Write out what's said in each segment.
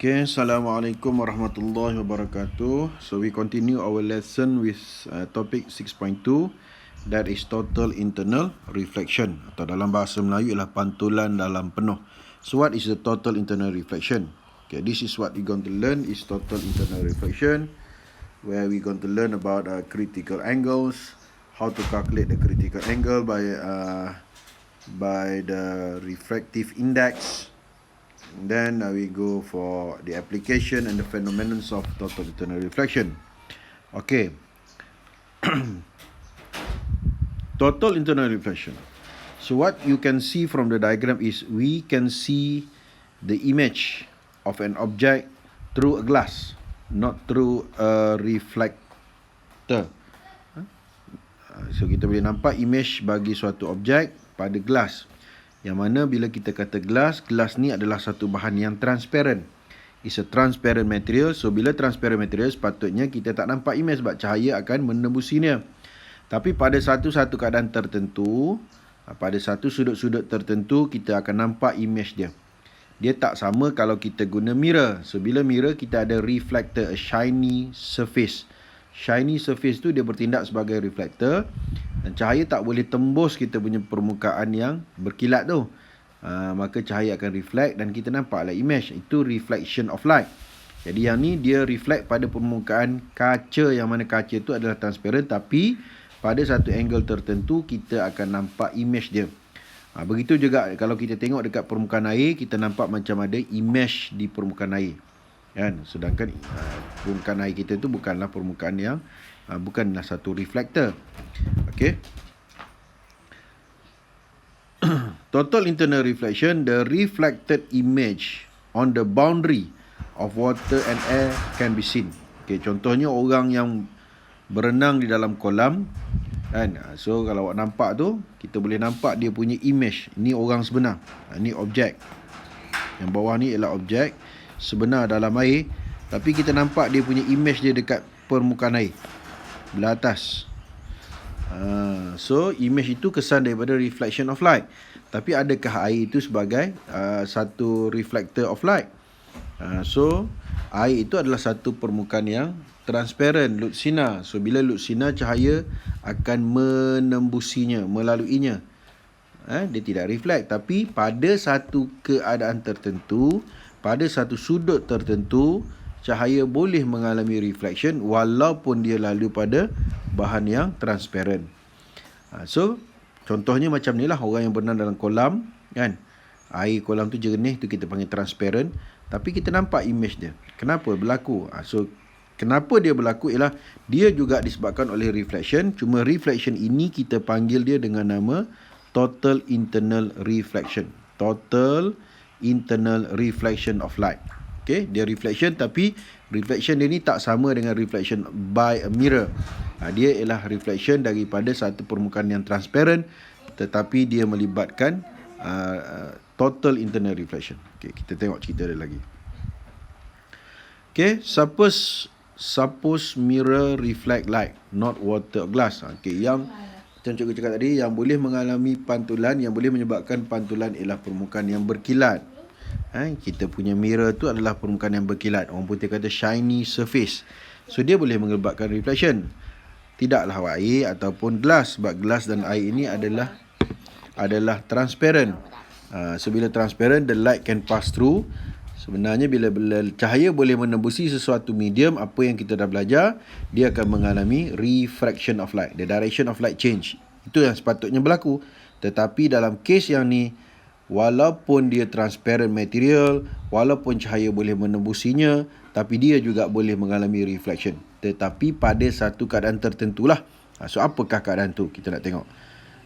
Okay, Assalamualaikum warahmatullahi wabarakatuh. So we continue our lesson with topic 6.2, that is total internal reflection, atau dalam bahasa Melayu ialah pantulan dalam penuh. So what is the total internal reflection? Okay, this is what we're going to learn is total internal reflection, where we're going to learn about critical angles, how to calculate the critical angle by the refractive index. Then we go for the application and the phenomenon of total internal reflection. Okay. Total internal reflection. So what you can see from the diagram is we can see the image of an object through a glass, not through a reflector. So kita boleh nampak image bagi suatu objek pada glass. Yang mana bila kita kata glass ni adalah satu bahan yang transparent. It's a transparent material. So bila transparent material, sepatutnya kita tak nampak image sebab cahaya akan menembusinya. Tapi pada satu keadaan tertentu, pada satu sudut-sudut tertentu, kita akan nampak image dia. Dia tak sama kalau kita guna mirror. So bila mirror, kita ada reflector, a shiny surface. Shiny surface tu dia bertindak sebagai reflector. Dan cahaya tak boleh tembus kita punya permukaan yang berkilat tu. Maka cahaya akan reflect dan kita nampaklah image. Itu reflection of light. Jadi yang ni dia reflect pada permukaan kaca, yang mana kaca tu adalah transparent, tapi pada satu angle tertentu kita akan nampak image dia. Begitu juga kalau kita tengok dekat permukaan air, kita nampak macam ada image di permukaan air. Kan? Sedangkan permukaan air kita tu bukanlah permukaan yang bukanlah satu reflector. Okay. Total internal reflection, the reflected image on the boundary of water and air can be seen. Okay, contohnya orang yang berenang di dalam kolam, kan? So kalau awak nampak tu, kita boleh nampak dia punya image. Ini orang sebenar. Ini objek. Yang bawah ni ialah objek sebenar dalam air, tapi kita nampak dia punya image dia dekat permukaan air belah atas. So image itu kesan daripada reflection of light. Tapi adakah air itu sebagai satu reflector of light? So air itu adalah satu permukaan yang transparent, lut sinar. So bila lut sinar, cahaya akan menembusinya, melaluinya. Dia tidak reflect. Tapi pada satu keadaan tertentu, pada satu sudut tertentu, cahaya boleh mengalami reflection walaupun dia lalu pada bahan yang transparent. So contohnya macam ni lah, orang yang berenang dalam kolam, kan? Air kolam tu jernih, tu kita panggil transparent, tapi kita nampak image dia. Kenapa berlaku? So kenapa dia berlaku ialah dia juga disebabkan oleh reflection. Cuma reflection ini kita panggil dia dengan nama total internal reflection. Total internal reflection of light. Okay, dia reflection, tapi reflection dia ni tak sama dengan reflection by a mirror. Dia ialah reflection daripada satu permukaan yang transparent, tetapi dia melibatkan total internal reflection. Okay, kita tengok cerita dia lagi. Okay, suppose mirror reflect light, not water or glass. Okay, yang macam cikgu cakap tadi, yang boleh mengalami pantulan, yang boleh menyebabkan pantulan ialah permukaan yang berkilat. Kita punya mirror tu adalah permukaan yang berkilat. Orang putih kata shiny surface. So dia boleh menyebabkan reflection. Tidaklah air ataupun glass, sebab glass dan air ini adalah transparent. So bila transparent, the light can pass through. Sebenarnya bila cahaya boleh menembusi sesuatu medium, apa yang kita dah belajar, dia akan mengalami refraction of light. The direction of light change. Itu yang sepatutnya berlaku. Tetapi dalam kes yang ni, walaupun dia transparent material, walaupun cahaya boleh menembusinya, tapi dia juga boleh mengalami reflection. Tetapi pada satu keadaan tertentulah. So apakah keadaan tu? Kita nak tengok.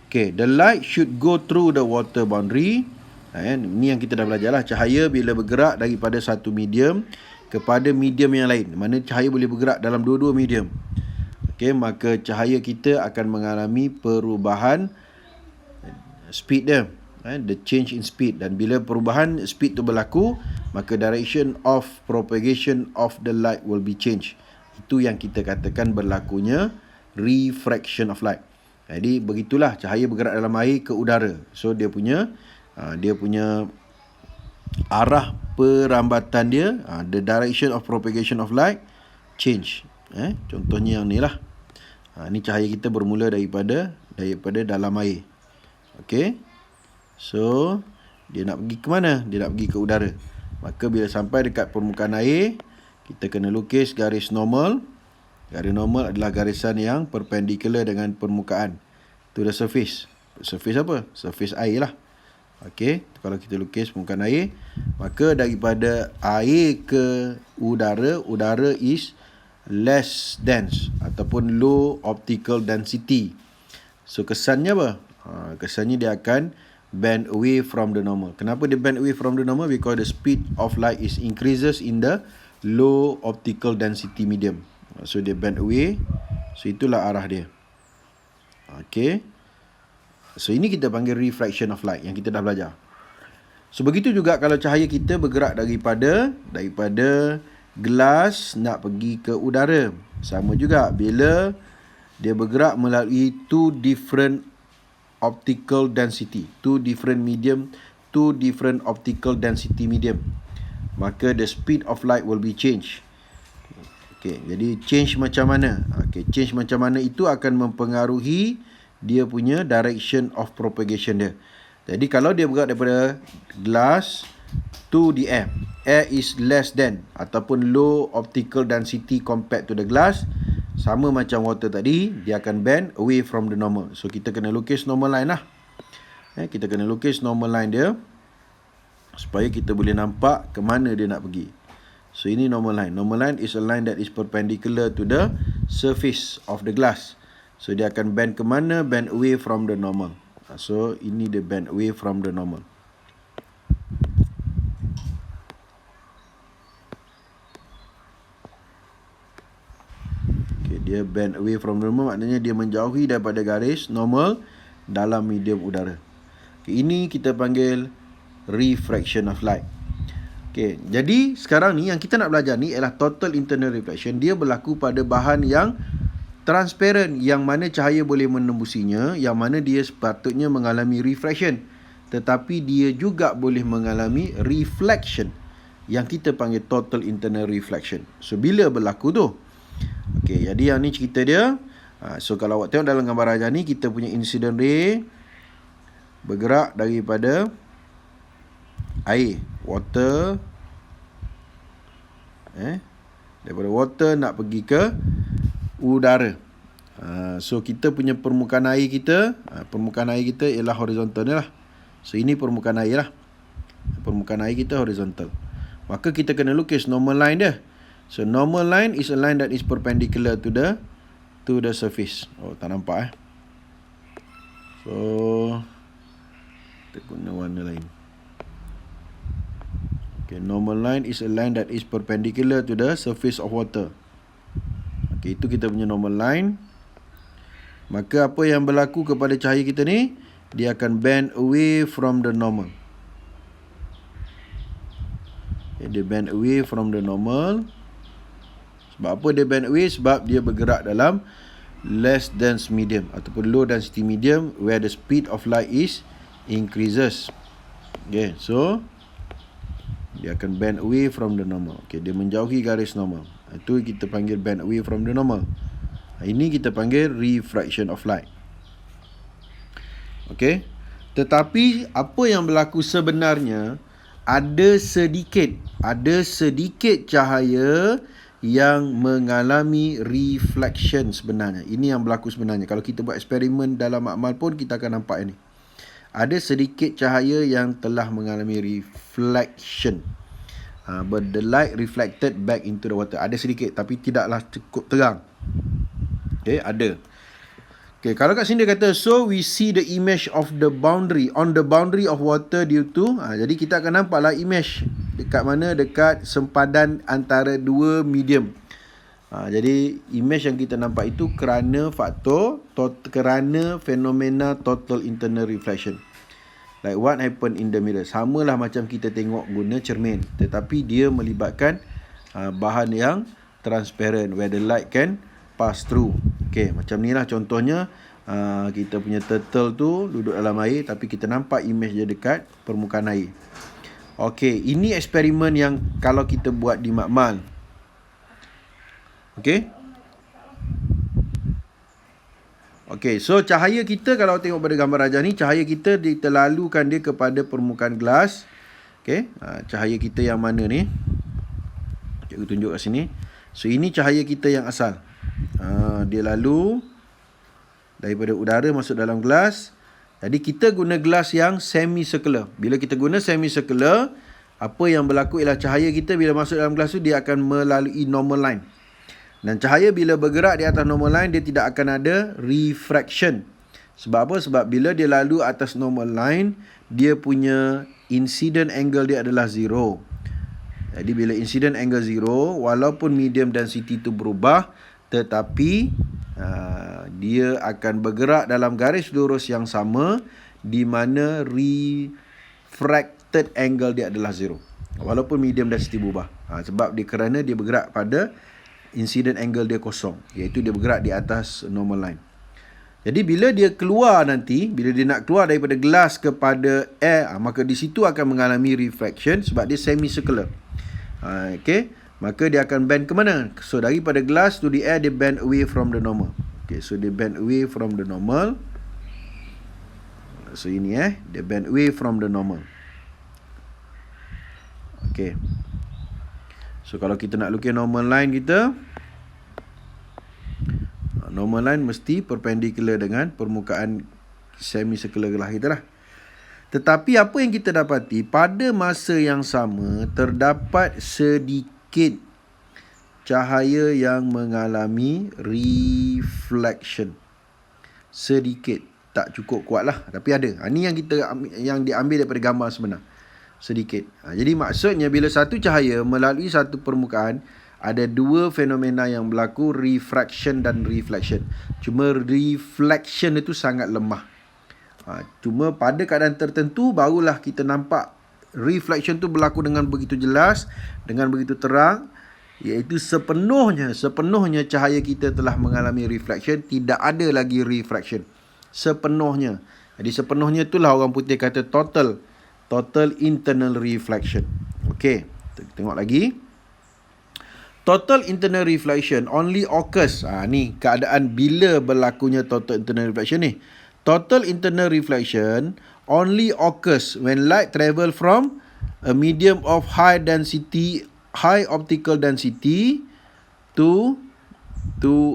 Okay, the light should go through the water boundary. Ni yang kita dah belajar lah. Cahaya bila bergerak daripada satu medium kepada medium yang lain, mana cahaya boleh bergerak dalam dua-dua medium. Okay, maka cahaya kita akan mengalami perubahan speed dia. The change in speed. Dan bila perubahan speed tu berlaku, maka direction of propagation of the light will be changed. Itu yang kita katakan berlakunya refraction of light. Jadi begitulah cahaya bergerak dalam air ke udara. So dia punya arah perambatan dia, the direction of propagation of light change. Contohnya yang ni lah. Ni cahaya kita bermula daripada dalam air. Okey. So, dia nak pergi ke mana? Dia nak pergi ke udara. Maka bila sampai dekat permukaan air, kita kena lukis garis normal. Garis normal adalah garisan yang perpendicular dengan permukaan, to the surface. Surface apa? Surface air lah. Okey, kalau kita lukis permukaan air, maka daripada air ke udara, udara is less dense ataupun low optical density. So kesannya apa? Kesannya dia akan bend away from the normal. Kenapa dia bend away from the normal? Because the speed of light is increases in the low optical density medium. So dia bend away. So itulah arah dia. Okay. So ini kita panggil refraction of light yang kita dah belajar. So begitu juga kalau cahaya kita bergerak daripada gelas nak pergi ke udara. Sama juga bila dia bergerak melalui two different optical density, two different optical density medium, maka the speed of light will be changed. Okay, jadi change macam mana? Okay, change macam mana itu akan mempengaruhi dia punya direction of propagation dia. Jadi kalau dia bergerak daripada glass to the air is less than ataupun low optical density compared to the glass, sama macam water tadi, dia akan bend away from the normal. So kita kena lukis normal line lah. Kita kena lukis normal line dia supaya kita boleh nampak ke mana dia nak pergi. So ini normal line. Normal line is a line that is perpendicular to the surface of the glass. So dia akan bend ke mana? Bend away from the normal. So ini dia bend away from the normal. Okay, dia bend away from the normal maknanya dia menjauhi daripada garis normal dalam medium udara. Okay, ini kita panggil refraction of light. Okay, jadi sekarang ni yang kita nak belajar ni ialah total internal reflection. Dia berlaku pada bahan yang transparent, yang mana cahaya boleh menembusinya, yang mana dia sepatutnya mengalami refraction, tetapi dia juga boleh mengalami reflection, yang kita panggil total internal reflection. So bila berlaku tu? Okay, jadi yang ni cerita dia. So kalau awak tengok dalam gambar ajar ni, kita punya incident ray bergerak daripada air, water, daripada water nak pergi ke udara. So kita punya permukaan air kita, ialah horizontal ni lah. So ini permukaan air lah. Permukaan air kita horizontal. Maka kita kena lukis normal line dia. So normal line is a line that is perpendicular to the surface. Oh, tak nampak So kita guna warna lain. Okay, normal line is a line that is perpendicular to the surface of water. Okay, itu kita punya normal line. Maka apa yang berlaku kepada cahaya kita ni? Dia akan bend away from the normal. Okay, dia bend away from the normal. Sebab apa dia bend away? Sebab dia bergerak dalam less dense medium ataupun low density medium where the speed of light is increases. Okay, so dia akan bend away from the normal. Okay, dia menjauhi garis normal. Itu kita panggil bend away from the normal. Ini kita panggil refraction of light. Okay, tetapi apa yang berlaku sebenarnya, ada sedikit cahaya yang mengalami reflection sebenarnya. Ini yang berlaku sebenarnya. Kalau kita buat eksperimen dalam makmal pun kita akan nampak ini. Ada sedikit cahaya yang telah mengalami reflection. But the light reflected back into the water. Ada sedikit, tapi tidaklah cukup terang. Okay, ada. Okay, kalau kat sini dia kata, so we see the image of the boundary, on the boundary of water due to, jadi kita akan nampaklah image. Dekat mana? Dekat sempadan antara dua medium. Jadi image yang kita nampak itu kerana kerana fenomena total internal reflection. Like what happened in the mirror. Samalah macam kita tengok guna cermin, tetapi dia melibatkan bahan yang transparent where the light can pass through. Okay, macam ni lah contohnya. Kita punya turtle tu duduk dalam air, tapi kita nampak image dia dekat permukaan air. Okey, ini eksperimen yang kalau kita buat di makmal. Okey. Okey, so cahaya kita kalau tengok pada gambar rajah ni, cahaya kita diterlalukan dia kepada permukaan gelas. Okey, cahaya kita yang mana ni? Cikgu tunjuk kat sini. So ini cahaya kita yang asal. Dia lalu daripada udara masuk dalam gelas. Jadi kita guna gelas yang semi circular. Bila kita guna semi circular, apa yang berlaku ialah cahaya kita bila masuk dalam gelas tu dia akan melalui normal line. Dan cahaya bila bergerak di atas normal line, dia tidak akan ada refraction. Sebab apa? Sebab bila dia lalu atas normal line, dia punya incident angle dia adalah zero. Jadi bila incident angle zero, walaupun medium density tu berubah, tetapi dia akan bergerak dalam garis lurus yang sama, di mana refracted angle dia adalah zero. Walaupun medium density berubah. Sebab kerana dia bergerak pada incident angle dia kosong, iaitu dia bergerak di atas normal line. Jadi bila dia keluar nanti, bila dia nak keluar daripada gelas kepada air, maka di situ akan mengalami refraction sebab dia semi circular. Okey, maka dia akan bend ke mana? So daripada gelas to the air, dia bend away from the normal. Okey, so dia bend away from the normal. So ini dia bend away from the normal. Okey. So kalau kita nak lukis normal line kita, normal line mesti perpendicular dengan permukaan semicircular gelas kita lah. Tetapi apa yang kita dapati, pada masa yang sama terdapat sedikit cahaya yang mengalami reflection. Sedikit, tak cukup kuat lah, tapi ada. Ini yang diambil daripada gambar sebenar. Sedikit. Jadi maksudnya bila satu cahaya melalui satu permukaan, ada dua fenomena yang berlaku, refraction dan reflection. Cuma reflection itu sangat lemah. Cuma pada keadaan tertentu barulah kita nampak reflection tu berlaku dengan begitu jelas, dengan begitu terang, iaitu sepenuhnya cahaya kita telah mengalami reflection, tidak ada lagi refraction. Sepenuhnya. Jadi sepenuhnya itulah orang putih kata total internal reflection. Okey, kita tengok lagi. Total internal reflection only occurs. Ni keadaan bila berlakunya total internal reflection ni. Total internal reflection only occurs when light travel from a medium of high optical density to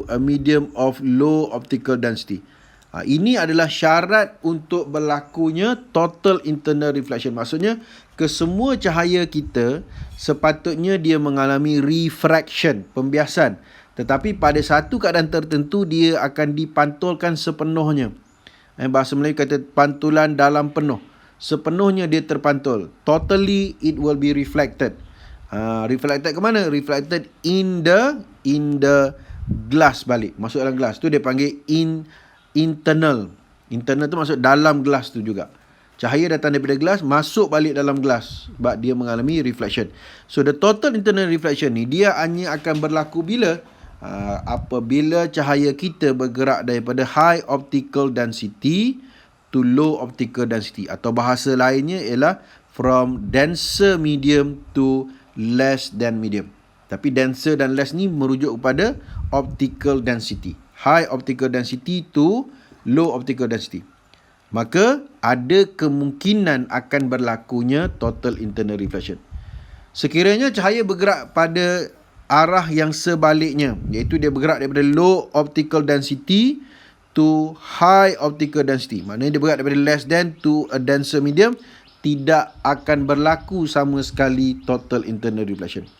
a medium of low optical density. Ini adalah syarat untuk berlakunya total internal reflection. Maksudnya, kesemua cahaya kita sepatutnya dia mengalami refraction, pembiasan. Tetapi pada satu keadaan tertentu, dia akan dipantulkan sepenuhnya. Bahasa Melayu kata pantulan dalam penuh. Sepenuhnya dia terpantul. Totally it will be reflected. Reflected ke mana? Reflected in the glass balik. Masuk dalam glass. Tu dia panggil internal. Internal tu maksud dalam gelas tu juga. Cahaya datang daripada gelas, masuk balik dalam gelas. Sebab dia mengalami reflection. So the total internal reflection ni, dia hanya akan berlaku bila? Apabila cahaya kita bergerak daripada high optical density to low optical density. Atau bahasa lainnya ialah from denser medium to less than medium. Tapi denser dan less ni merujuk kepada optical density. High optical density to low optical density. Maka ada kemungkinan akan berlakunya total internal reflection. Sekiranya cahaya bergerak pada arah yang sebaliknya, iaitu dia bergerak daripada low optical density to high optical density. Maknanya dia bergerak daripada less than to a denser medium, tidak akan berlaku sama sekali total internal reflection.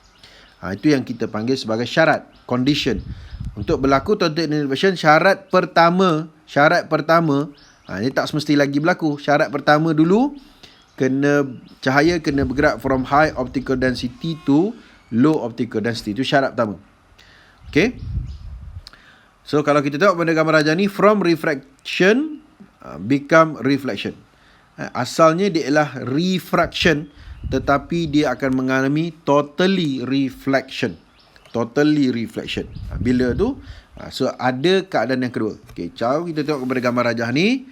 Itu yang kita panggil sebagai syarat, condition. Untuk berlaku total internal reflection, syarat pertama, ini tak semesti lagi berlaku. Syarat pertama dulu, cahaya kena bergerak from high optical density to low optical density. Itu syarat pertama. Okay. So kalau kita tengok pada gambar rajah ni, from refraction become reflection. Asalnya dia ialah refraction, tetapi dia akan mengalami totally reflection. Bila tu? So ada keadaan yang kedua. Okay, kita tengok kepada gambar rajah ni.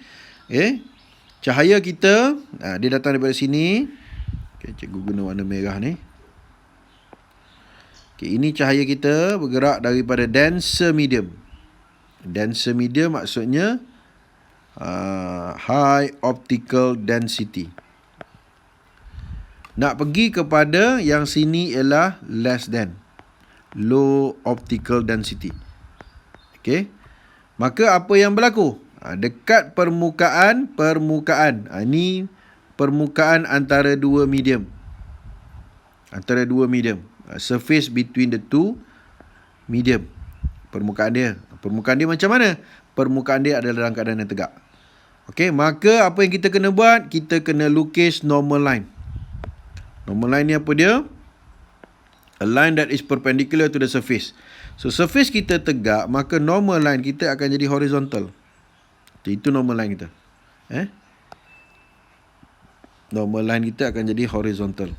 Cahaya kita, dia datang daripada sini. Okay, cikgu guna warna merah ni. Okay, ini cahaya kita bergerak daripada denser medium. Denser medium maksudnya high optical density. Nak pergi kepada yang sini ialah less than, low optical density. Okay. Maka apa yang berlaku? Dekat permukaan. Ini permukaan antara dua medium. Surface between the two medium. Permukaan dia macam mana? Permukaan dia adalah dalam keadaan yang tegak. Okey, maka apa yang kita kena buat? Kita kena lukis normal line. Normal line ni apa dia? A line that is perpendicular to the surface. So surface kita tegak, maka normal line kita akan jadi horizontal. Itu normal line kita. Normal line kita akan jadi horizontal.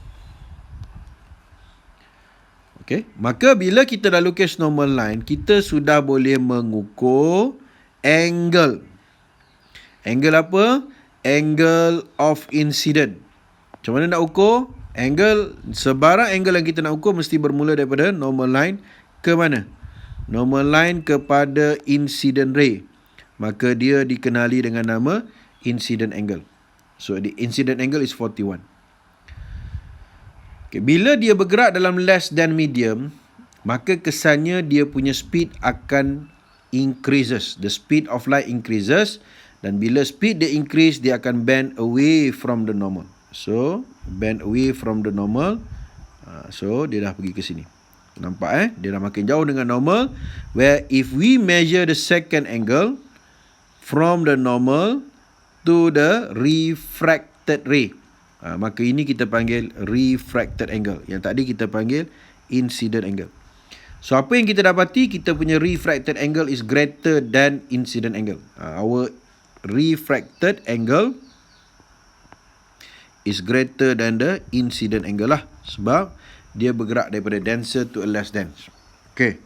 Okay. Maka bila kita dah lukis normal line, kita sudah boleh mengukur angle. Angle apa? Angle of incident. Macam mana nak ukur? Angle, sebarang angle yang kita nak ukur mesti bermula daripada normal line ke mana? Normal line kepada incident ray. Maka dia dikenali dengan nama incident angle. So the incident angle is 41. Okay, bila dia bergerak dalam less than medium, maka kesannya dia punya speed akan increases. The speed of light increases. Dan bila speed dia increase, dia akan bend away from the normal. So, bend away from the normal. So, dia dah pergi ke sini. Nampak Dia dah makin jauh dengan normal. Where if we measure the second angle from the normal to the refracted ray, maka ini kita panggil refracted angle. Yang tadi kita panggil incident angle. So, apa yang kita dapati? Kita punya refracted angle is greater than incident angle. Our refracted angle is greater than the incident angle lah. Sebab dia bergerak daripada denser to a less dense. Okay.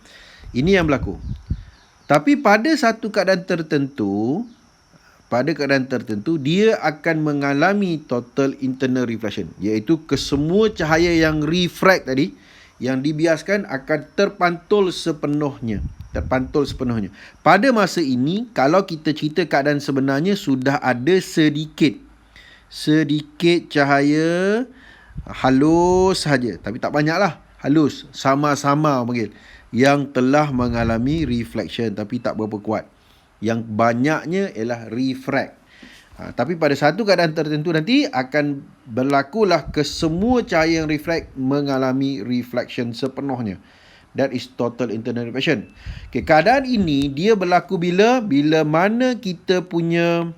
Ini yang berlaku. Tapi pada satu keadaan tertentu, dia akan mengalami total internal reflection. Iaitu kesemua cahaya yang refract tadi, yang dibiaskan akan terpantul sepenuhnya. Pada masa ini, kalau kita cerita keadaan sebenarnya, sudah ada sedikit cahaya halus sahaja. Tapi tak banyaklah. Halus. Sama-sama panggil. Yang telah mengalami reflection. Tapi tak berapa kuat. Yang banyaknya ialah refract. Tapi pada satu keadaan tertentu nanti akan berlakulah kesemua cahaya yang reflect mengalami reflection sepenuhnya. That is total internal reflection. Okay, keadaan ini dia berlaku bila mana kita punya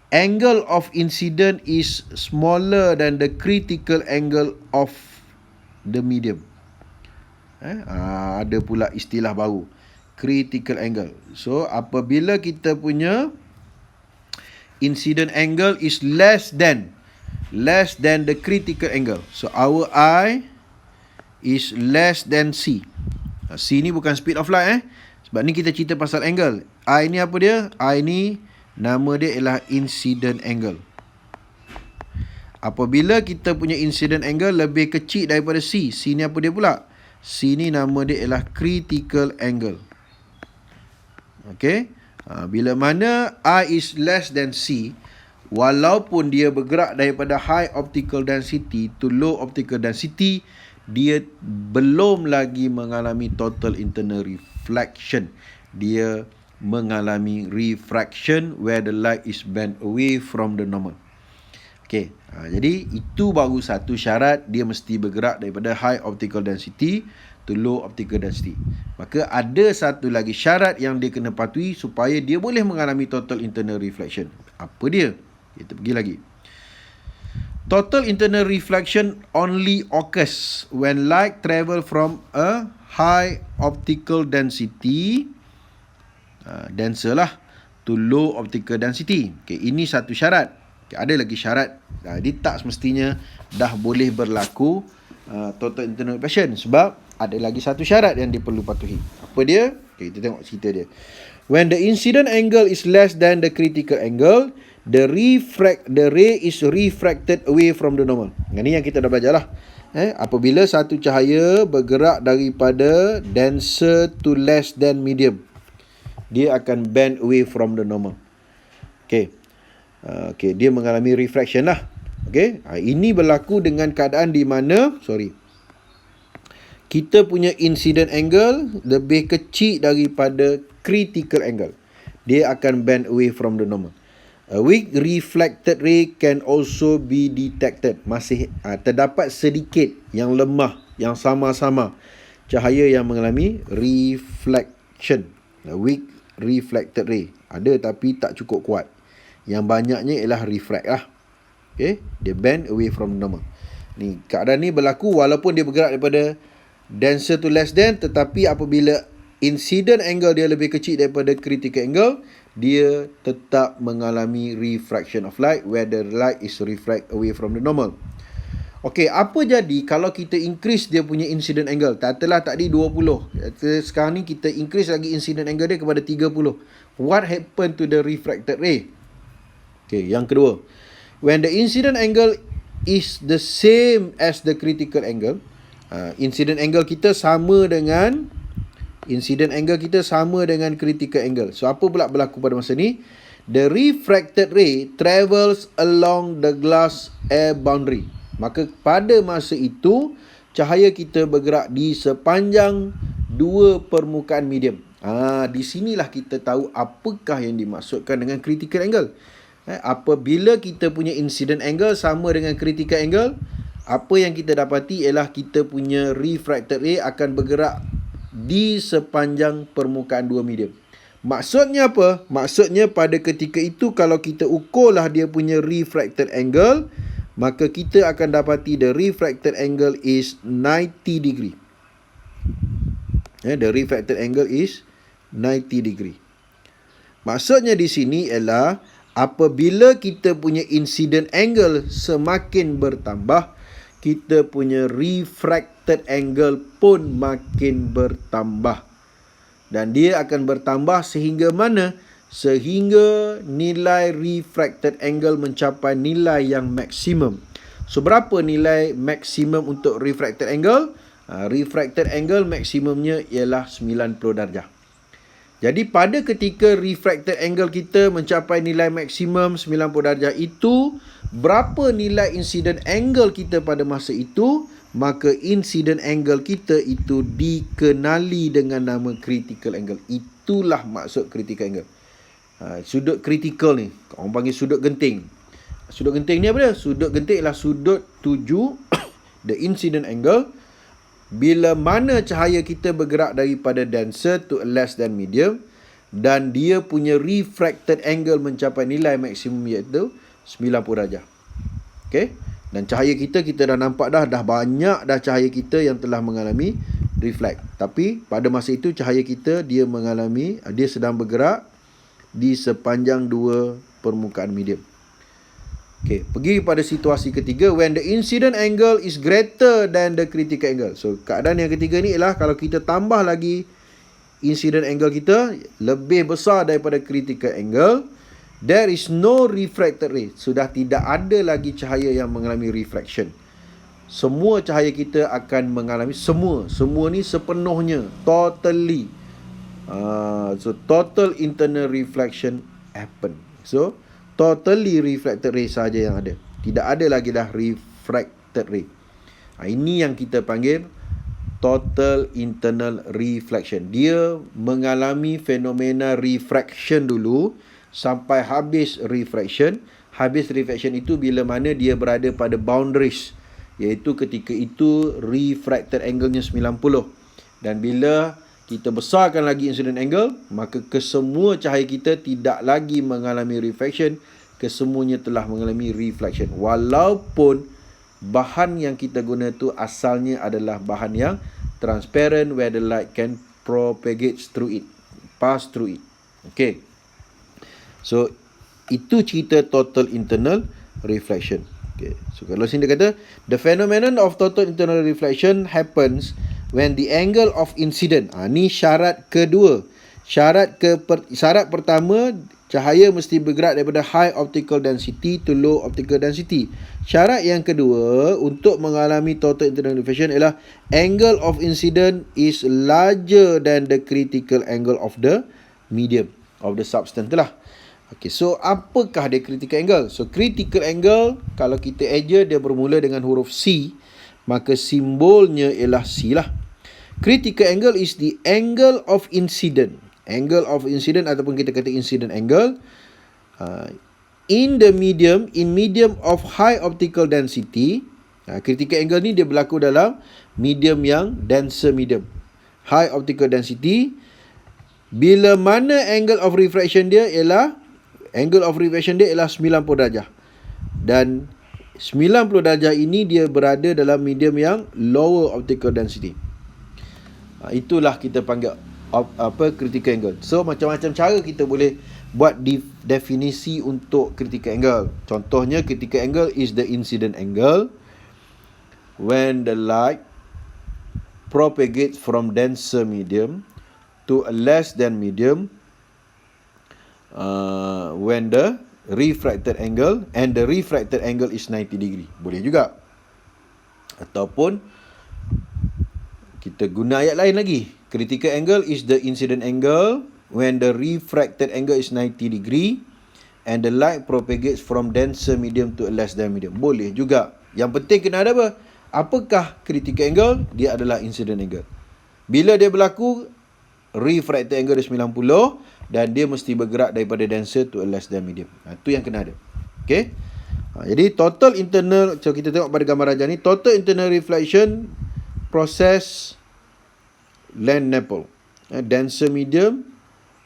angle of incident is smaller than the critical angle of the medium. Ada pula istilah baru, critical angle. So apabila kita punya incident angle is less than the critical angle. So our I is less than C. C ni bukan speed of light sebab ni kita cerita pasal angle. I ni apa dia? I ni nama dia ialah incident angle. Apabila kita punya incident angle lebih kecil daripada C, C ni apa dia pula? C ni nama dia ialah critical angle. Okay. Bila mana I is less than C, walaupun dia bergerak daripada high optical density to low optical density, dia belum lagi mengalami total internal reflection. Dia mengalami refraction where the light is bent away from the normal. Okay. Jadi itu baru satu syarat, dia mesti bergerak daripada high optical density to low optical density. Maka ada satu lagi syarat yang dia kena patuhi supaya dia boleh mengalami total internal reflection. Apa dia? Kita pergi lagi. Total internal reflection only occurs when light travel from a high optical density, denser lah, to low optical density. Okay, ini satu syarat. Okay, ada lagi syarat. Jadi tak semestinya dah boleh berlaku total internal reflection sebab ada lagi satu syarat yang dia perlu patuhi. Apa dia? Okay, kita tengok cerita dia. When the incident angle is less than the critical angle, the ray is refracted away from the normal. Ini yang kita dah belajar lah. Apabila satu cahaya bergerak daripada denser to less than medium, dia akan bend away from the normal. Okay, dia mengalami refraction lah. Okay, ini berlaku dengan keadaan di mana, kita punya incident angle lebih kecil daripada critical angle. Dia akan bend away from the normal. A weak reflected ray can also be detected. Masih terdapat sedikit yang lemah, yang sama-sama cahaya yang mengalami reflection. A weak reflected ray. Ada tapi tak cukup kuat. Yang banyaknya ialah refract lah. Okay, dia bend away from normal. Ni, keadaan ni berlaku walaupun dia bergerak daripada denser to less than, tetapi apabila incident angle dia lebih kecil daripada critical angle, dia tetap mengalami refraction of light, where the light is refract away from the normal. Okey, apa jadi kalau kita increase dia punya incident angle? Katalah tadi 20. Sekarang ni kita increase lagi incident angle dia kepada 30. What happened to the refracted ray? Okey, yang kedua, when the incident angle is the same as the critical angle, incident angle kita sama dengan critical angle. So apa pula berlaku pada masa ni? The refracted ray travels along the glass air boundary. Maka pada masa itu cahaya kita bergerak di sepanjang dua permukaan medium. Di sinilah kita tahu apakah yang dimaksudkan dengan critical angle. Apabila kita punya incident angle sama dengan critical angle, apa yang kita dapati ialah kita punya refracted ray akan bergerak di sepanjang permukaan dua medium. Maksudnya apa? Maksudnya pada ketika itu kalau kita ukurlah dia punya refracted angle, maka kita akan dapati the refracted angle is 90 degree. The refracted angle is 90 degree. Maksudnya di sini ialah apabila kita punya incident angle semakin bertambah, kita punya refracted angle pun makin bertambah. Dan dia akan bertambah sehingga mana? Sehingga nilai refracted angle mencapai nilai yang maksimum. So, berapa nilai maksimum untuk refracted angle? Refracted angle maksimumnya ialah 90 darjah. Jadi pada ketika refracted angle kita mencapai nilai maksimum 90 darjah itu, berapa nilai incident angle kita pada masa itu? Maka incident angle kita itu dikenali dengan nama critical angle. Itulah maksud critical angle. Sudut critical ni, orang panggil sudut genting. Sudut genting ni apa dia? Sudut genting ialah sudut tuju the incident angle bila mana cahaya kita bergerak daripada denser to less than medium dan dia punya refracted angle mencapai nilai maksimum iaitu 90 darjah. Okey? Dan cahaya kita dah nampak dah banyak dah cahaya kita yang telah mengalami reflect. Tapi pada masa itu cahaya kita dia sedang bergerak di sepanjang dua permukaan medium. Okey, pergi pada situasi ketiga, when the incident angle is greater than the critical angle. So, keadaan yang ketiga ni ialah kalau kita tambah lagi incident angle kita lebih besar daripada critical angle, there is no refracted ray. Sudah tidak ada lagi cahaya yang mengalami refraction. Semua cahaya kita akan mengalami semua ni sepenuhnya, totally. So, total internal reflection happen. So, totally reflected ray saja yang ada. Tidak ada lagi dah refracted ray. Ini yang kita panggil total internal reflection. Dia mengalami fenomena refraction dulu sampai habis refraction. Habis refraction itu bila mana dia berada pada boundaries, iaitu ketika itu refracted angle-nya 90. Dan bila kita besarkan lagi incident angle, maka kesemua cahaya kita tidak lagi mengalami refraction, kesemuanya telah mengalami reflection. Walaupun bahan yang kita guna tu asalnya adalah bahan yang transparent, where the light can propagate through it, pass through it. Okay. So, itu cerita total internal reflection. Okay. So, kalau sini dia kata, the phenomenon of total internal reflection happens when the angle of incident. Ni syarat kedua. Syarat pertama, cahaya mesti bergerak daripada high optical density to low optical density. Syarat yang kedua untuk mengalami total internal reflection ialah angle of incident is larger than the critical angle of the medium, of the substance tu lah. Okay, so apakah dia critical angle? So critical angle, kalau kita eja dia bermula dengan huruf C, maka simbolnya ialah C lah. Critical angle is the angle of incident. Angle of incident ataupun kita kata incident angle in medium of high optical density. Critical angle ni dia berlaku dalam medium yang denser medium, high optical density, bila mana angle of refraction dia ialah 90 darjah. Dan 90 darjah ini dia berada dalam medium yang lower optical density. Itulah kita panggil critical angle. So macam-macam cara kita boleh buat definisi untuk critical angle. Contohnya, critical angle is the incident angle when the light propagates from denser medium to a less than medium when the refracted angle is 90 degree. Boleh juga. Ataupun kita guna ayat lain lagi. Critical angle is the incident angle when the refracted angle is 90 degree and the light propagates from denser medium to a less than medium. Boleh juga. Yang penting kena ada apa? Apakah critical angle? Dia adalah incident angle. Bila dia berlaku, refracted angle dia 90 dan dia mesti bergerak daripada denser to a less than medium. Itu yang kena ada. Okay. Jadi total internal, so kita tengok pada gambar rajah ni, total internal reflection process land nipple. Denser medium,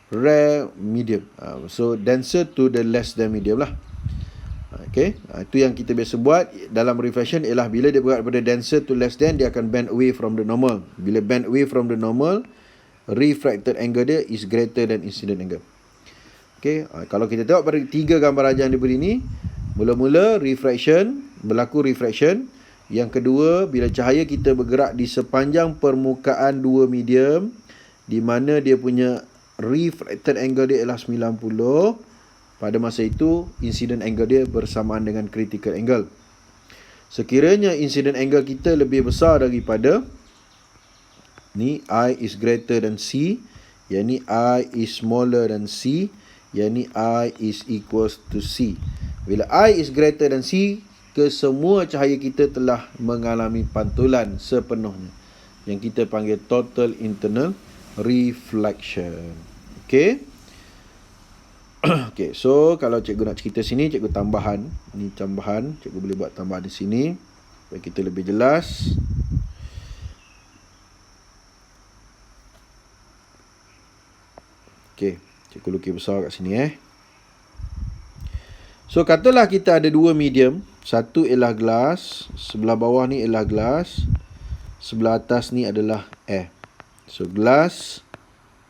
rare medium. So denser to the less than medium lah. Okay. Itu yang kita biasa buat dalam reflection ialah bila dia bergerak daripada denser to less than, dia akan bend away from the normal. Bila bend away from the normal, refracted angle dia is greater than incident angle. Okay. Kalau kita tengok pada 3 gambar rajah yang diberi ni, mula-mula berlaku refraction. Yang kedua, bila cahaya kita bergerak di sepanjang permukaan dua medium, di mana dia punya refracted angle dia ialah 90, pada masa itu incident angle dia bersamaan dengan critical angle. Sekiranya incident angle kita lebih besar daripada ni, I is greater than C, yang ni I is smaller than C, yang ni I is equals to C. Bila I is greater than C, kesemua cahaya kita telah mengalami pantulan sepenuhnya, yang kita panggil total internal reflection. Okay. Okay, so kalau cikgu nak cerita sini, cikgu tambahan. Ni tambahan, cikgu boleh buat tambahan di sini supaya kita lebih jelas. Okay, cikgu lukis besar kat sini So katalah kita ada dua medium. Satu ialah glass, sebelah bawah ni ialah glass, sebelah atas ni adalah air. So glass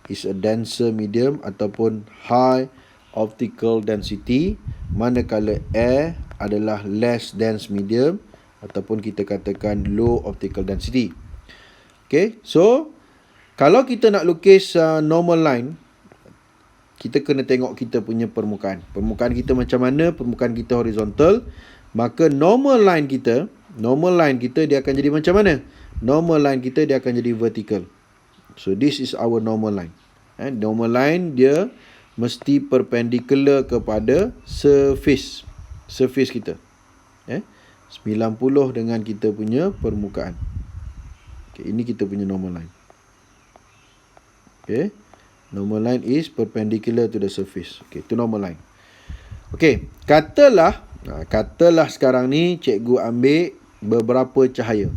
is a denser medium ataupun high optical density, manakala air adalah less dense medium ataupun kita katakan low optical density. Okay, so kalau kita nak lukis normal line, kita kena tengok kita punya permukaan. Permukaan kita macam mana? Permukaan kita horizontal. Maka normal line kita dia akan jadi macam mana? Normal line kita dia akan jadi vertical. So this is our normal line. Normal line dia mesti perpendicular kepada surface kita. 90 dengan kita punya permukaan. Okay, ini kita punya normal line. Okay. Normal line is perpendicular to the surface. Okay, itu normal line. Okay, katalah sekarang ni cikgu ambil beberapa cahaya.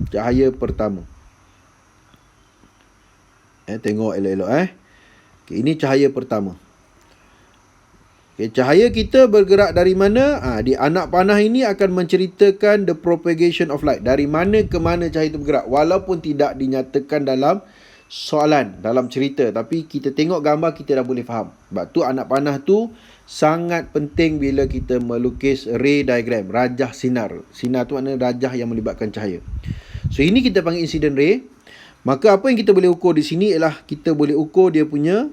Cahaya pertama. Tengok elok-elok Okay, ini cahaya pertama. Okay, cahaya kita bergerak dari mana? Di anak panah ini akan menceritakan the propagation of light. Dari mana ke mana cahaya itu bergerak. Walaupun tidak dinyatakan dalam soalan, dalam cerita, tapi kita tengok gambar kita dah boleh faham. Sebab tu anak panah tu sangat penting bila kita melukis ray diagram, rajah sinar. Sinar tu maknanya rajah yang melibatkan cahaya. So ini kita panggil incident ray. Maka apa yang kita boleh ukur di sini ialah kita boleh ukur dia punya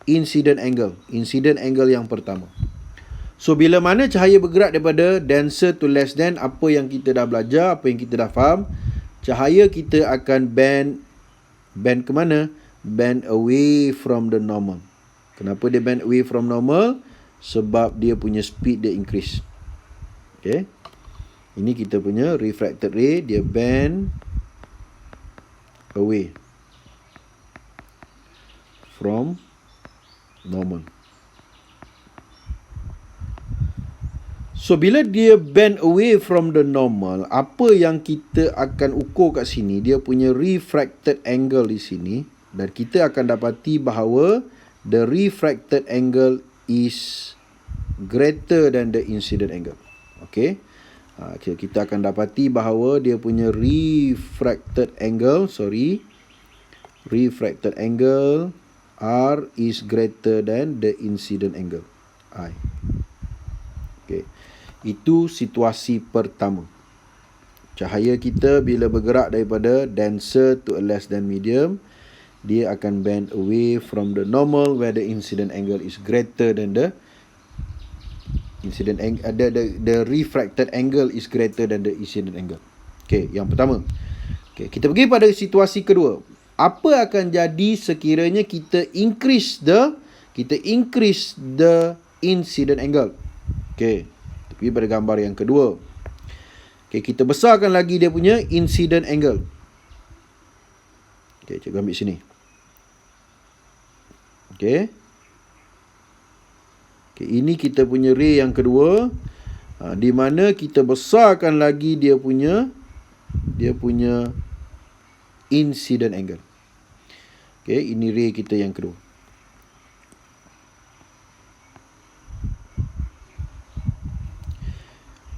incident angle. Incident angle yang pertama. So, bila mana cahaya bergerak daripada denser to less than, apa yang kita dah belajar, apa yang kita dah faham, cahaya kita akan bend ke mana? Bend away from the normal. Kenapa dia bend away from normal? Sebab dia punya speed dia increase. Okay. Ini kita punya refracted ray, dia bend away from normal. So, bila dia bend away from the normal, apa yang kita akan ukur kat sini, dia punya refracted angle di sini. Dan kita akan dapati bahawa the refracted angle is greater than the incident angle. Okay. Kita akan dapati bahawa dia punya refracted angle R is greater than the incident angle I. Okay. Itu situasi pertama. Cahaya kita bila bergerak daripada denser to a less than medium, dia akan bend away from the normal where the incident angle is greater than the incident angle. The refracted angle is greater than the incident angle. Okay, yang pertama. Okay, kita pergi pada situasi kedua. Apa akan jadi sekiranya kita increase the incident angle? Okay, kita pergi pada gambar yang kedua. Okay, kita besarkan lagi dia punya incident angle. Okay, cikgu ambil sini. Okay. Okay, ini kita punya ray yang kedua. Di mana kita besarkan lagi dia punya incident angle. Okay, ini ray kita yang kedua.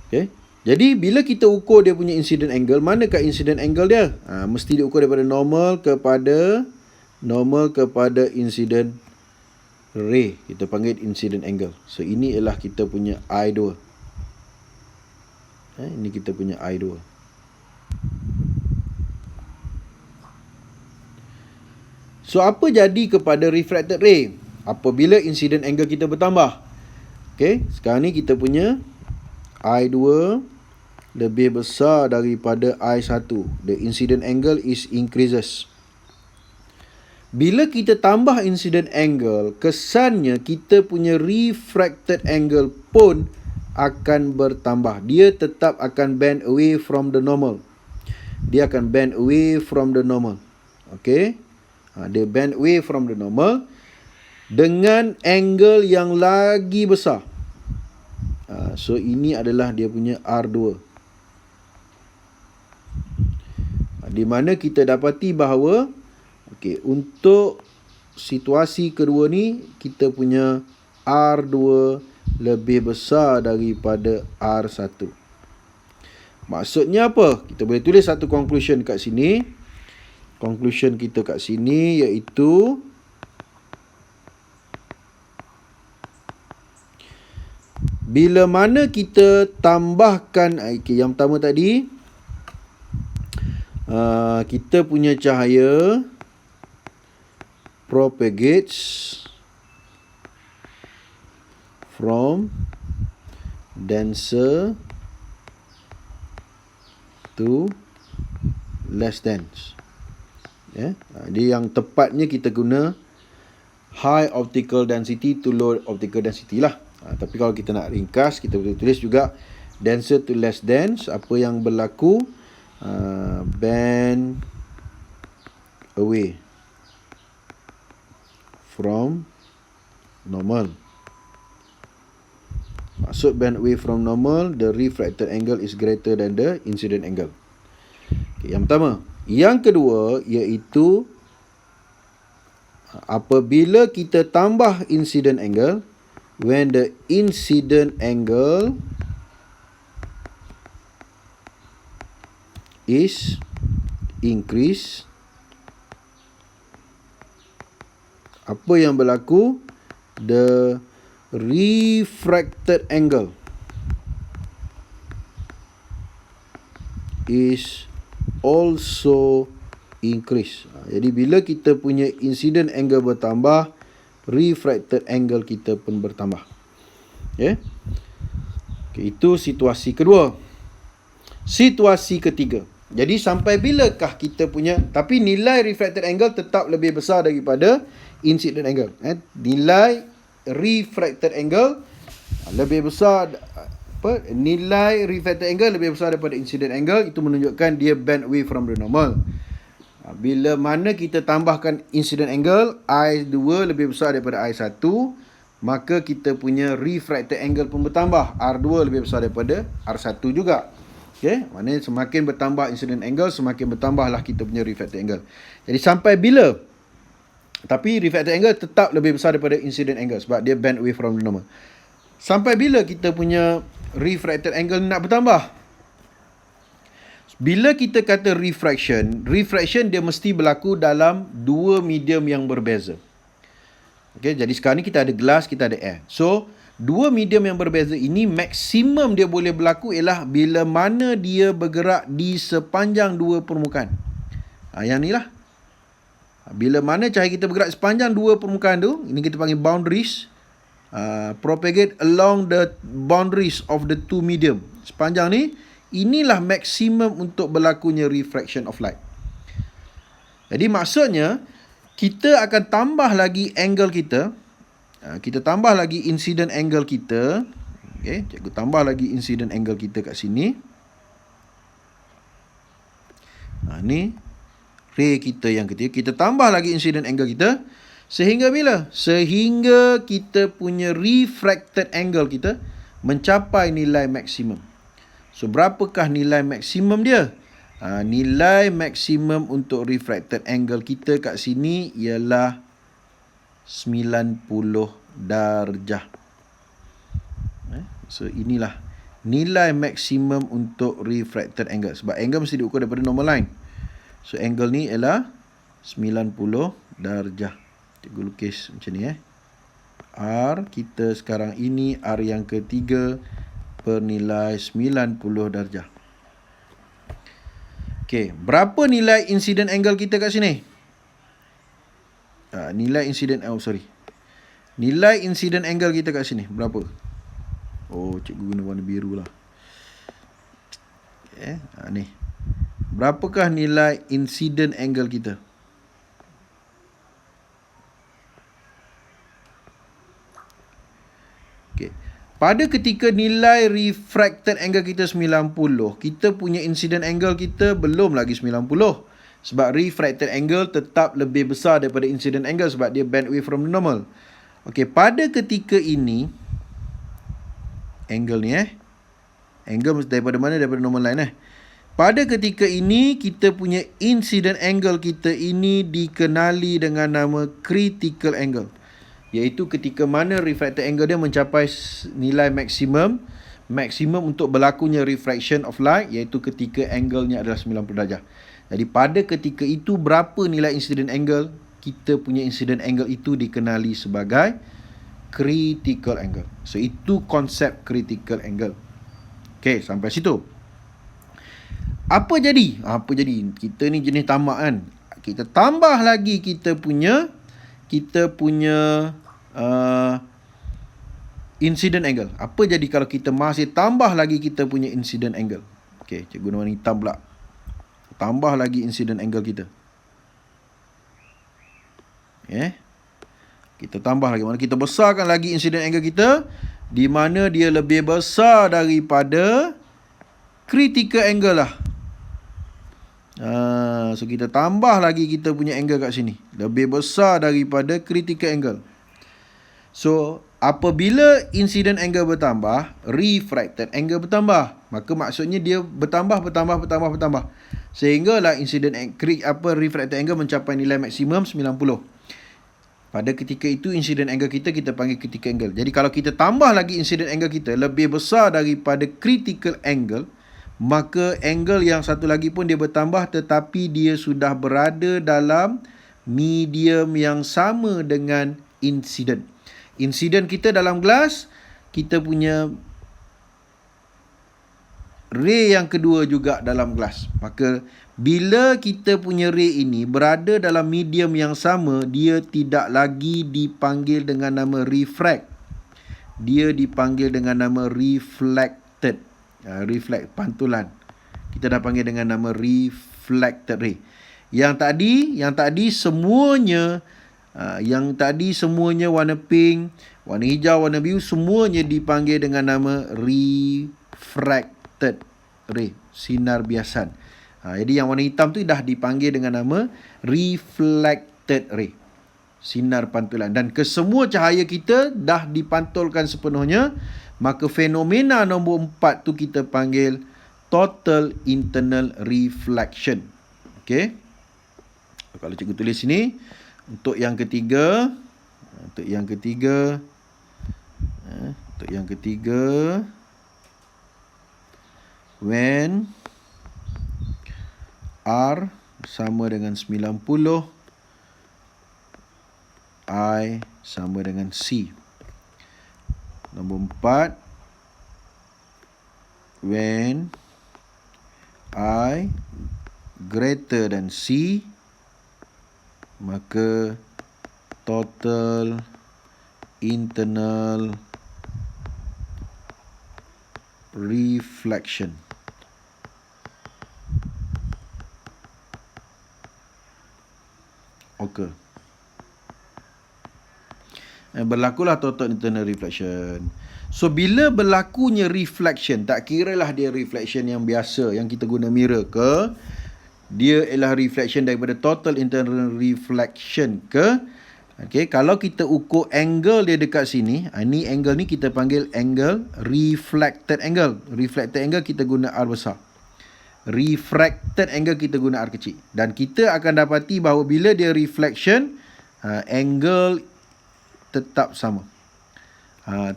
Okay. Jadi bila kita ukur dia punya incident angle, manakah incident angle dia? Mesti diukur daripada normal kepada incident ray. Kita panggil incident angle. So ini ialah kita punya I2. Ini kita punya I2. So apa jadi kepada refracted ray apabila incident angle kita bertambah? Okay, sekarang ni kita punya I2 lebih besar daripada I1. The incident angle is increases. Bila kita tambah incident angle, kesannya kita punya refracted angle pun akan bertambah. Dia tetap akan bend away from the normal. Dia akan bend away from the normal. Okay. Dia bend away from the normal dengan angle yang lagi besar. So ini adalah dia punya R2. Di mana kita dapati bahawa untuk situasi kedua ni, kita punya R2 lebih besar daripada R1. Maksudnya apa? Kita boleh tulis satu conclusion kat sini. Conclusion kita kat sini iaitu bila mana kita tambahkan, yang pertama tadi, kita punya cahaya propagates from denser to less dense. Jadi yang tepatnya kita guna high optical density to low optical density lah. Tapi kalau kita nak ringkas, kita boleh tulis juga denser to less dense. Apa yang berlaku? Bend away from normal. Maksud bend away from normal, the refracted angle is greater than the incident angle. Yang pertama. Yang kedua iaitu apabila kita tambah incident angle, when the incident angle is increased, apa yang berlaku? The refracted angle is also increase. Jadi bila kita punya incident angle bertambah, refracted angle kita pun bertambah. Okay, itu situasi kedua. Situasi ketiga. Jadi sampai bilakah kita punya, tapi nilai refracted angle tetap lebih besar daripada incident angle. Nilai refracted angle lebih besar, nilai refracted angle lebih besar daripada incident angle. Itu menunjukkan dia bend away from the normal. Bila mana kita tambahkan incident angle, I2 lebih besar daripada I1, maka kita punya refracted angle pun bertambah. R2 lebih besar daripada R1 juga. Okay, maknanya semakin bertambah incident angle, semakin bertambahlah kita punya refracted angle. Jadi sampai bila? Tapi refracted angle tetap lebih besar daripada incident angle sebab dia bend away from the normal. Sampai bila kita punya refracted angle nak bertambah? Bila kita kata refraction dia mesti berlaku dalam dua medium yang berbeza. Okay, jadi sekarang ni kita ada glass, kita ada air. So, dua medium yang berbeza ini maksimum dia boleh berlaku ialah bila mana dia bergerak di sepanjang dua permukaan. Yang ni lah. Bila mana cahaya kita bergerak sepanjang dua permukaan tu, ini kita panggil boundaries, propagate along the boundaries of the two medium. Sepanjang ni, inilah maksimum untuk berlakunya refraction of light. Jadi maksudnya, kita akan tambah lagi angle kita. Kita tambah lagi incident angle kita. Okay, cikgu tambah lagi incident angle kita kat sini. Ni ray kita yang ketiga. Kita tambah lagi incident angle kita. Sehingga bila? Sehingga kita punya refracted angle kita mencapai nilai maksimum. So, berapakah nilai maksimum dia? Nilai maksimum untuk refracted angle kita kat sini ialah 90 darjah. So, inilah nilai maksimum untuk refracted angle. Sebab angle mesti diukur daripada normal line. So, angle ni ialah 90 darjah. Cikgu lukis macam ni. R kita sekarang ini R yang ketiga bernilai 90 darjah. Okey, berapa nilai incident angle kita kat sini? Nilai incident angle kita kat sini berapa? Oh, cikgu guna warna biru lah. Okay, ni. Berapakah nilai incident angle kita? Okay. Pada ketika nilai refracted angle kita 90, kita punya incident angle kita belum lagi 90. Sebab refracted angle tetap lebih besar daripada incident angle sebab dia bend away from the normal. Okey, pada ketika ini, angle ni angle daripada mana? Daripada normal line Pada ketika ini, kita punya incident angle kita ini dikenali dengan nama critical angle. Iaitu ketika mana refracted angle dia mencapai nilai maksimum untuk berlakunya refraction of light, iaitu ketika angle-nya adalah 90 darjah. Jadi pada ketika itu berapa nilai incident angle? Kita punya incident angle itu dikenali sebagai critical angle. So itu konsep critical angle. Okey, sampai situ. Apa jadi? Kita ni jenis tamak kan. Kita tambah lagi kita punya incident angle. Apa jadi kalau kita masih tambah lagi kita punya incident angle? Okey, cikgu guna warna hitam pula. Tambah lagi incident angle kita. Kita tambah lagi. Mana kita besarkan lagi incident angle kita, di mana dia lebih besar daripada critical angle lah. So kita tambah lagi kita punya angle kat sini, lebih besar daripada critical angle. So apabila incident angle bertambah, refracted angle bertambah. Maka maksudnya dia bertambah. Sehinggalah refracted angle mencapai nilai maksimum 90. Pada ketika itu incident angle kita panggil critical angle. Jadi kalau kita tambah lagi incident angle kita lebih besar daripada critical angle, maka angle yang satu lagi pun dia bertambah, tetapi dia sudah berada dalam medium yang sama dengan incident. Incident kita dalam gelas, kita punya ray yang kedua juga dalam gelas. Maka bila kita punya ray ini berada dalam medium yang sama, dia tidak lagi dipanggil dengan nama refract. Dia dipanggil dengan nama reflected. Reflect, pantulan. Kita dah panggil dengan nama reflected ray. Yang tadi semuanya warna pink, warna hijau, warna biru, semuanya dipanggil dengan nama refracted ray, sinar biasan. Jadi yang warna hitam tu dah dipanggil dengan nama reflected ray, sinar pantulan. Dan kesemua cahaya kita dah dipantulkan sepenuhnya, maka fenomena nombor 4 tu kita panggil total internal reflection. Okey. Kalau cikgu tulis sini, untuk yang ketiga, when R sama dengan 90, I sama dengan C. Nombor 4, when I greater than C, maka total internal reflection. Okey. Berlakulah total internal reflection. So bila berlakunya reflection, tak kiralah dia reflection yang biasa yang kita guna mirror ke, dia ialah reflection daripada total internal reflection ke. Okey, kalau kita ukur angle dia dekat sini, ni angle ni kita panggil angle reflected angle. Reflected angle kita guna R besar. Refracted angle kita guna R kecil. Dan kita akan dapati bahawa bila dia reflection, angle tetap sama.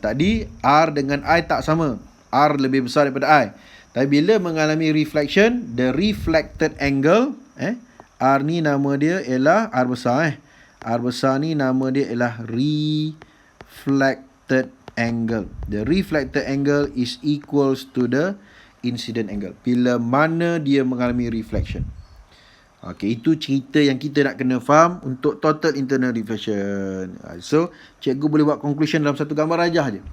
Tadi R dengan I tak sama. R lebih besar daripada I. Tapi bila mengalami reflection, the reflected angle, R ni nama dia ialah R besar. R besar ni nama dia ialah reflected angle. The reflected angle is equals to the incident angle. Bila mana dia mengalami reflection. Okey, itu cerita yang kita nak kena faham untuk total internal reflection. So, cikgu boleh buat conclusion dalam satu gambar rajah je.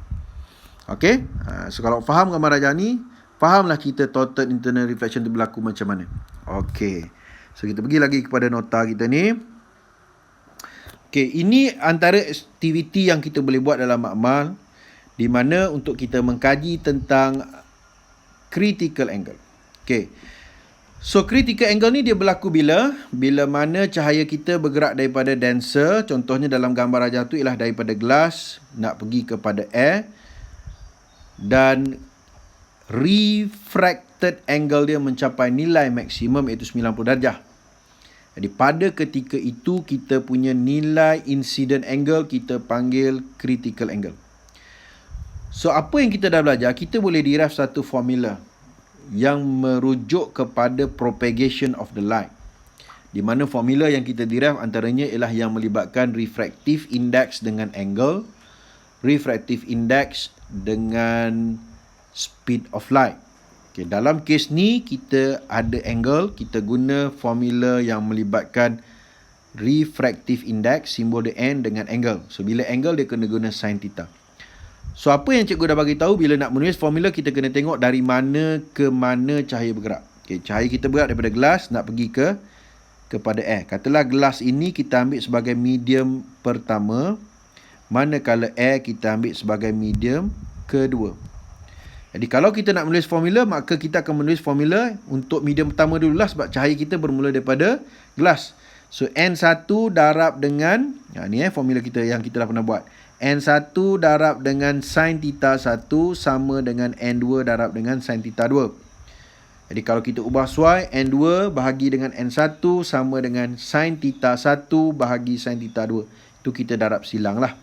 Okey, so kalau faham gambar rajah ni, fahamlah kita total internal reflection tu berlaku macam mana. Okey, so kita pergi lagi kepada nota kita ni. Okey, ini antara aktiviti yang kita boleh buat dalam makmal, di mana untuk kita mengkaji tentang critical angle. Okey. So critical angle ni dia berlaku bila mana cahaya kita bergerak daripada denser, contohnya dalam gambar rajah tu ialah daripada glass nak pergi kepada air, dan refracted angle dia mencapai nilai maksimum iaitu 90 darjah. Jadi pada ketika itu kita punya nilai incident angle kita panggil critical angle. So apa yang kita dah belajar, kita boleh derive satu formula yang merujuk kepada propagation of the light. Di mana formula yang kita derive antaranya ialah yang melibatkan refractive index dengan angle, refractive index dengan speed of light. Okay, dalam kes ni kita ada angle, kita guna formula yang melibatkan refractive index, simbol dia N dengan angle. So bila angle dia kena guna sin theta. So apa yang cikgu dah bagi tahu, bila nak menulis formula kita kena tengok dari mana ke mana cahaya bergerak. Okay, cahaya kita bergerak daripada gelas nak pergi kepada air. Katalah gelas ini kita ambil sebagai medium pertama, manakala air kita ambil sebagai medium kedua. Jadi kalau kita nak menulis formula, maka kita akan menulis formula untuk medium pertama dulu lah, sebab cahaya kita bermula daripada gelas. So N1 darab dengan, ni formula kita yang kita dah pernah buat. N1 darab dengan sin theta 1 sama dengan N2 darab dengan sin theta 2. Jadi kalau kita ubah suai, N2 bahagi dengan N1 sama dengan sin theta 1 bahagi sin theta 2. Itu kita darab silang lah.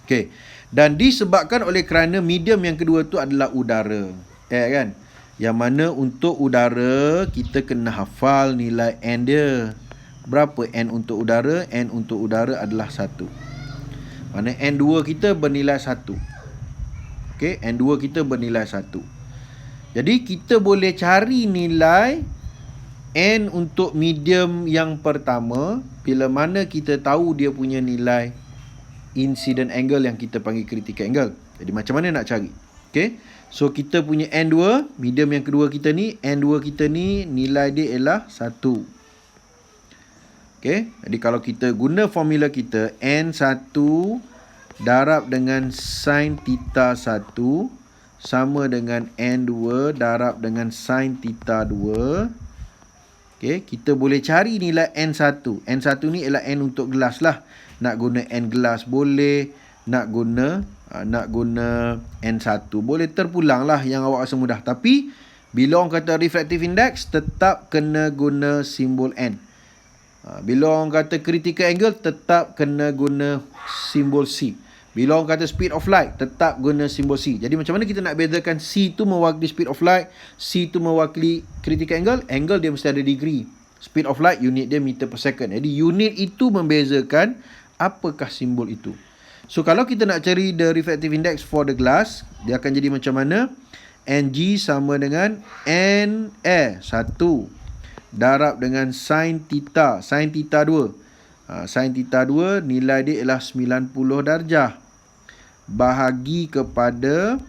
Okey. Dan disebabkan oleh kerana medium yang kedua tu adalah udara. Kan? Yang mana untuk udara kita kena hafal nilai N dia. Berapa N untuk udara? N untuk udara adalah 1. Mana N2 kita bernilai 1. Okey, N2 kita bernilai 1. Jadi kita boleh cari nilai N untuk medium yang pertama bila mana kita tahu dia punya nilai incident angle yang kita panggil critical angle. Jadi macam mana nak cari? Okay. So kita punya N2, medium yang kedua kita ni, N2 kita ni nilai dia ialah 1. Okay. Jadi kalau kita guna formula kita, N1 darab dengan sin theta 1 sama dengan N2 darab dengan sin theta 2. Okay, kita boleh cari nilai N1. N1 ni ialah N untuk gelas lah. Nak guna N gelas boleh. Nak guna N1 boleh, terpulang lah yang awak rasa mudah. Tapi bila orang kata refractive index, tetap kena guna simbol N. Bila orang kata critical angle, tetap kena guna simbol C. Bila orang kata speed of light, tetap guna simbol C. Jadi macam mana kita nak bezakan C tu mewakili speed of light, C tu mewakili critical angle? Angle dia mesti ada degree. Speed of light, unit dia meter per second. Jadi unit itu membezakan apakah simbol itu. So kalau kita nak cari the refractive index for the glass, dia akan jadi macam mana? Ng sama dengan N air 1 darab dengan sin theta 2. Sin theta 2 nilai dia ialah 90 darjah bahagi kepada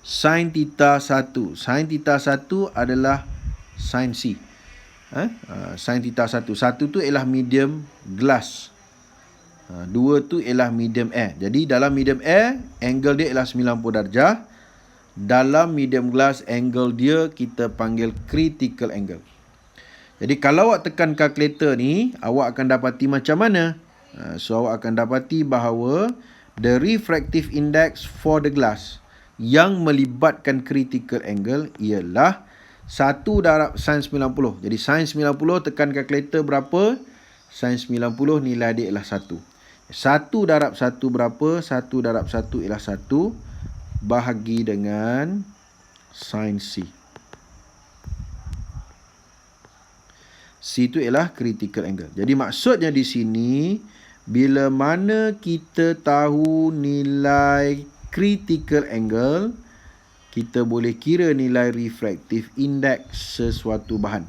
sin theta 1. Sin theta 1 adalah sin C. Sin theta 1. 1 tu ialah medium glass. 2 tu ialah medium air. Jadi dalam medium air, angle dia ialah 90 darjah. Dalam medium glass, angle dia kita panggil critical angle. Jadi kalau awak tekan kalkulator ni, awak akan dapati macam mana? So awak akan dapati bahawa the refractive index for the glass yang melibatkan critical angle ialah 1 darab sin 90. Jadi sin 90 tekan kalkulator berapa? Sin 90 nilai dia ialah 1. 1 darab 1 berapa? 1 darab 1 ialah 1 bahagi dengan sin C. C itu ialah critical angle. Jadi maksudnya di sini, bila mana kita tahu nilai critical angle, kita boleh kira nilai refractive index sesuatu bahan.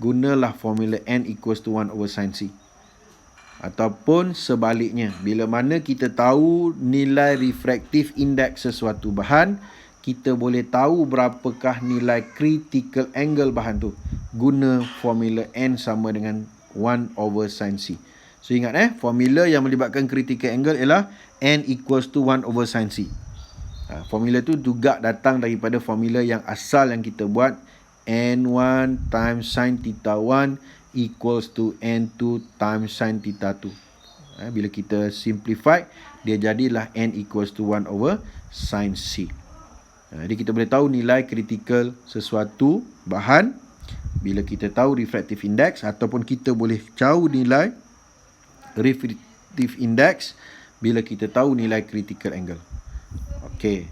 Gunalah formula N equals to 1 over sin C. Ataupun sebaliknya, bila mana kita tahu nilai refractive index sesuatu bahan, kita boleh tahu berapakah nilai critical angle bahan tu. Guna formula N sama dengan 1 over sin C. So ingat formula yang melibatkan critical angle ialah N equals to 1 over sin C. Formula tu juga datang daripada formula yang asal yang kita buat, N1 times sin theta 1 equals to N2 times sin theta 2. Bila kita simplify, dia jadilah N equals to 1 over sin C. Jadi kita boleh tahu nilai critical sesuatu bahan bila kita tahu refractive index, ataupun kita boleh tahu nilai refractive index bila kita tahu nilai critical angle. Okey.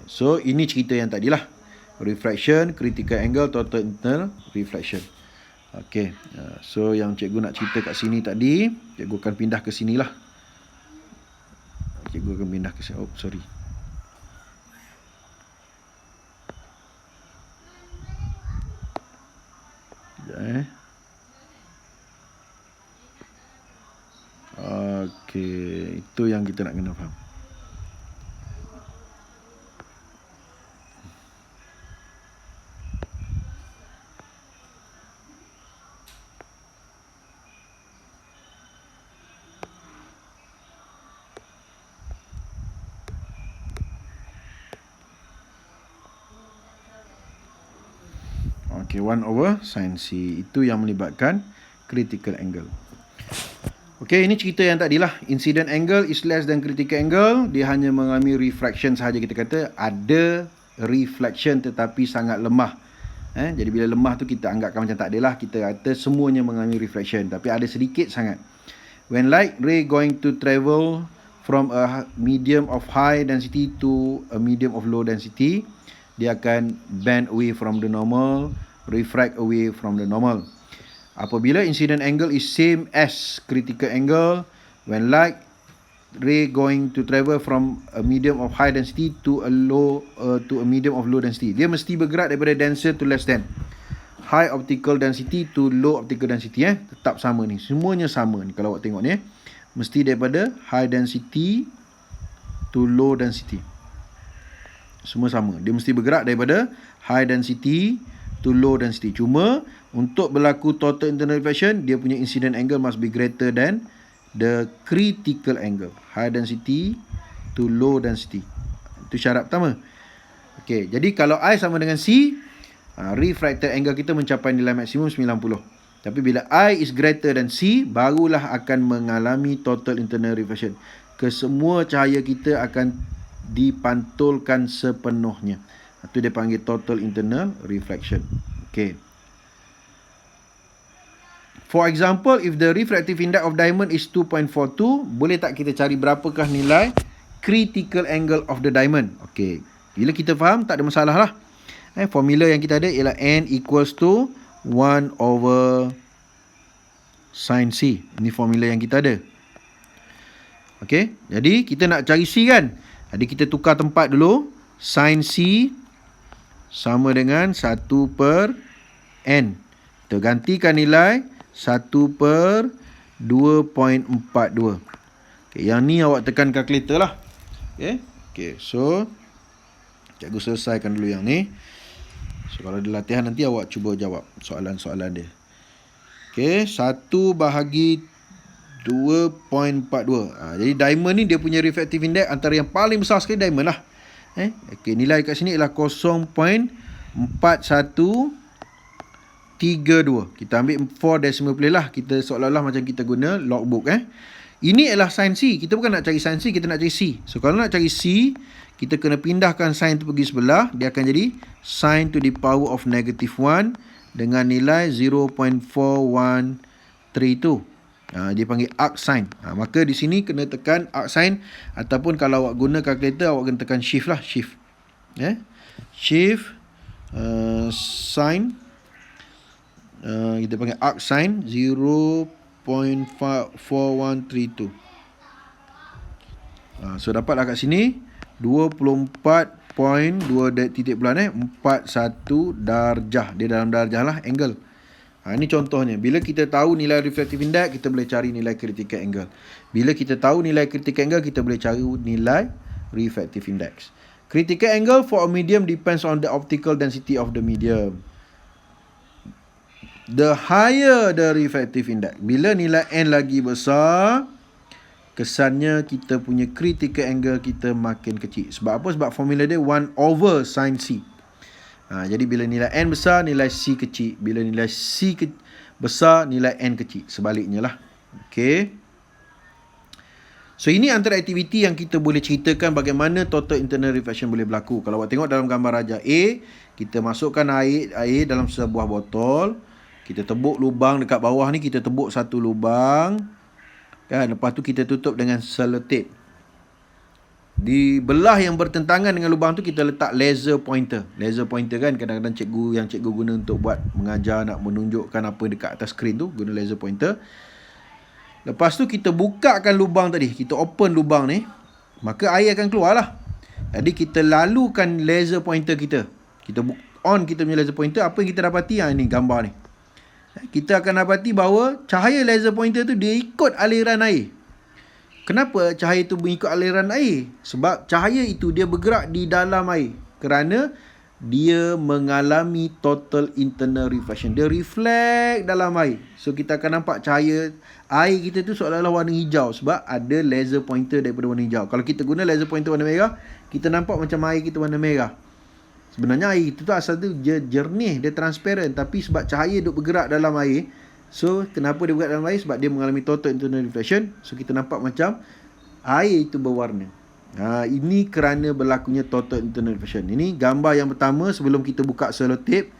So ini cerita yang tadilah. Refraction, critical angle, total internal reflection. Okey. So yang cikgu nak cerita kat sini tadi, cikgu akan pindah ke sinilah. Cikgu akan pindah ke sini. Oh, sorry. Okey, itu yang kita nak kena faham. Okey, 1 over sin C. Itu yang melibatkan critical angle. Okey, ini cerita yang tadilah. Incident angle is less than critical angle. Dia hanya mengalami refraction sahaja. Kita kata ada reflection tetapi sangat lemah. Jadi bila lemah tu kita anggapkan macam tak adalah. Kita kata semuanya mengalami reflection. Tapi ada sedikit sangat. When light ray going to travel from a medium of high density to a medium of low density, dia akan bend away from the normal, refract away from the normal. Apabila incident angle is same as critical angle, when light ray going to travel from a medium of high density to a medium of low density. Dia mesti bergerak daripada denser to less than. High optical density to low optical density. Tetap sama ni. Semuanya sama ni kalau awak tengok ni. Mesti daripada high density to low density. Semua sama. Dia mesti bergerak daripada high density to low density. Cuma untuk berlaku total internal reflection, dia punya incident angle must be greater than the critical angle. High density to low density. Itu syarat pertama. Okey, jadi kalau I sama dengan C, refracted angle kita mencapai nilai maksimum 90. Tapi bila I is greater than C, barulah akan mengalami total internal reflection. Kesemua cahaya kita akan dipantulkan sepenuhnya. Itu dia panggil total internal reflection. Okey. For example, if the refractive index of diamond is 2.42, boleh tak kita cari berapakah nilai critical angle of the diamond? Okey. Bila kita faham, tak ada masalah lah. Formula yang kita ada ialah N equals to 1 over sin C. Ini formula yang kita ada. Okey. Jadi, kita nak cari C kan? Jadi, kita tukar tempat dulu. Sin C sama dengan 1 per N. Kita gantikan nilai 1 per 2.42. Okay, yang ni awak tekan kalkulator lah. Okay, so cikgu selesaikan dulu yang ni. So kalau ada latihan nanti awak cuba jawab soalan-soalan dia. Okay, 1 bahagi 2.42. Jadi diamond ni dia punya refractive index antara yang paling besar sekali diamond lah. Okay, nilai kat sini ialah 0.4132. Kita ambil 4 decimal place lah. Kita seolah-olah macam kita guna logbook. Ini ialah sin C. Kita bukan nak cari sin C, kita nak cari C. So kalau nak cari C, kita kena pindahkan sin tu pergi sebelah. Dia akan jadi sin to the power of negative 1 dengan nilai 0.4132. Dia panggil arc sin. Maka di sini kena tekan arc sin. Ataupun kalau awak guna kalkulator, awak kena tekan shift lah. Shift. Shift sin. Kita panggil arc sin 0.4132. So dapatlah kat sini 24.2 titik bulan 41 darjah. Dia dalam darjah lah angle. Ini contohnya. Bila kita tahu nilai refractive index, kita boleh cari nilai critical angle. Bila kita tahu nilai critical angle, kita boleh cari nilai refractive index. Critical angle for a medium depends on the optical density of the medium. The higher the refractive index. Bila nilai N lagi besar, kesannya kita punya critical angle kita makin kecil. Sebab apa? Sebab formula dia 1 over sin C. Jadi bila nilai N besar, nilai C kecil. Bila nilai C besar, nilai N kecil. Sebaliknya lah. Okay. So ini antara aktiviti yang kita boleh ceritakan bagaimana total internal reflection boleh berlaku. Kalau awak tengok dalam gambar rajah A, kita masukkan air dalam sebuah botol. Kita tebuk lubang dekat bawah ni, kita tebuk satu lubang. Kan? Lepas tu kita tutup dengan selotip. Di belah yang bertentangan dengan lubang tu kita letak laser pointer. Laser pointer kan kadang-kadang cikgu guna untuk buat mengajar, nak menunjukkan apa dekat atas skrin tu, guna laser pointer. Lepas tu kita bukakan lubang tadi, kita open lubang ni, maka air akan keluar lah. Jadi kita lalukan laser pointer kita. Kita on kita punya laser pointer, apa yang kita dapati? Ini gambar ni. Kita akan dapati bahawa cahaya laser pointer tu dia ikut aliran air. Kenapa cahaya itu mengikut aliran air? Sebab cahaya itu dia bergerak di dalam air. Kerana dia mengalami total internal reflection. Dia reflect dalam air. So kita akan nampak cahaya air kita tu seolah-olah warna hijau. Sebab ada laser pointer daripada warna hijau. Kalau kita guna laser pointer warna merah, kita nampak macam air kita warna merah. Sebenarnya air itu tu asal tu jernih, dia transparent. Tapi sebab cahaya duk bergerak dalam air, so kenapa dia bergerak dalam air? Sebab dia mengalami total internal reflection. So kita nampak macam air itu berwarna. Ini kerana berlakunya total internal reflection. Ini gambar yang pertama sebelum kita buka selotip.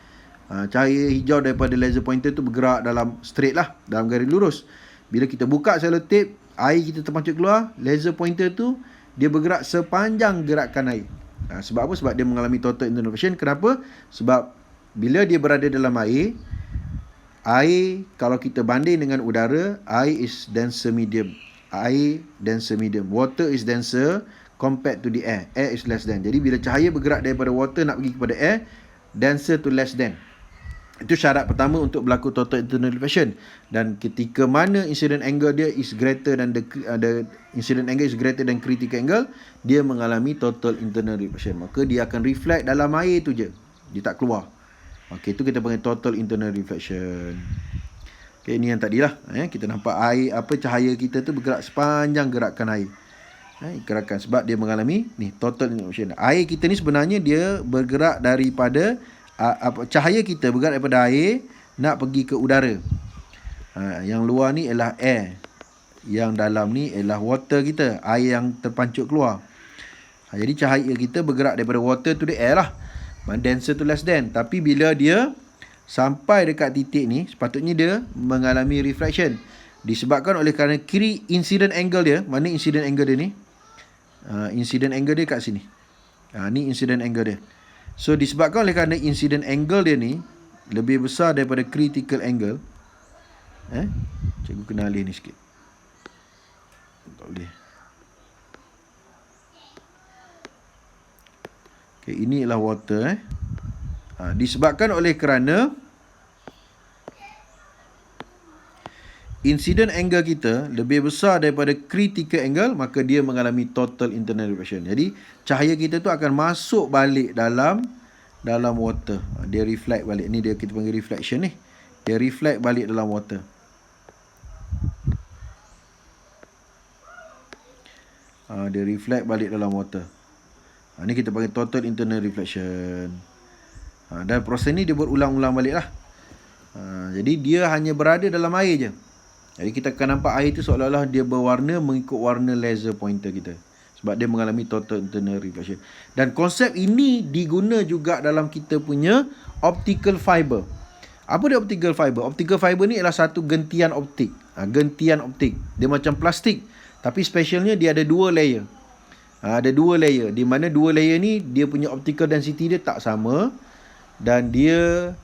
Cahaya hijau daripada laser pointer tu bergerak dalam straight lah, dalam garis lurus. Bila kita buka selotip, air kita terpancit keluar, laser pointer tu dia bergerak sepanjang gerakan air. Sebab apa? Sebab dia mengalami total internal reflection. Kenapa? Sebab bila dia berada dalam air kalau kita banding dengan udara, air is denser medium. air denser medium. Water is denser compared to the air. Air is less than. Jadi bila cahaya bergerak daripada water nak pergi kepada air, denser to less than. Itu syarat pertama untuk berlaku total internal reflection. Dan ketika mana incident angle dia is greater than the incident angle is greater than critical angle, dia mengalami total internal reflection. Maka dia akan reflect dalam air tu je. Dia tak keluar. Okey, itu kita panggil total internal reflection. Okey, ini yang tadilah. Kita nampak air, cahaya kita tu bergerak sepanjang gerakan air. Gerakan sebab dia mengalami ni total internal reflection. Air kita ni sebenarnya dia bergerak daripada cahaya kita bergerak daripada air nak pergi ke udara. Yang luar ni ialah air. Yang dalam ni ialah water kita, air yang terpancut keluar. Jadi cahaya kita bergerak daripada water to the air lah. Denser to less than. Tapi bila dia sampai dekat titik ni, sepatutnya dia mengalami reflection. Disebabkan oleh kerana kiri incident angle dia. Mana incident angle dia ni? Incident angle dia kat sini. Ni incident angle dia. So disebabkan oleh kerana incident angle dia ni lebih besar daripada critical angle. Cikgu kena alih ni sikit. Tak boleh. Okay, ini ialah water. Disebabkan oleh kerana incident angle kita lebih besar daripada critical angle, maka dia mengalami total internal reflection. Jadi cahaya kita tu akan masuk balik dalam water. Dia reflect balik. Ni dia kita panggil reflection ni. Dia reflect balik dalam water. Dia reflect balik dalam water. Ni kita panggil total internal reflection. Dan proses ni dia berulang-ulang balik lah. Jadi dia hanya berada dalam air je. Jadi kita akan nampak air tu seolah-olah dia berwarna mengikut warna laser pointer kita. Sebab dia mengalami total internal reflection. Dan konsep ini diguna juga dalam kita punya optical fiber. Apa dia optical fiber? Optical fiber ni ialah satu gentian optik. Gentian optik. Dia macam plastik. Tapi specialnya dia ada dua layer. Ada dua layer. Di mana dua layer ni dia punya optical density dia tak sama. Dan dia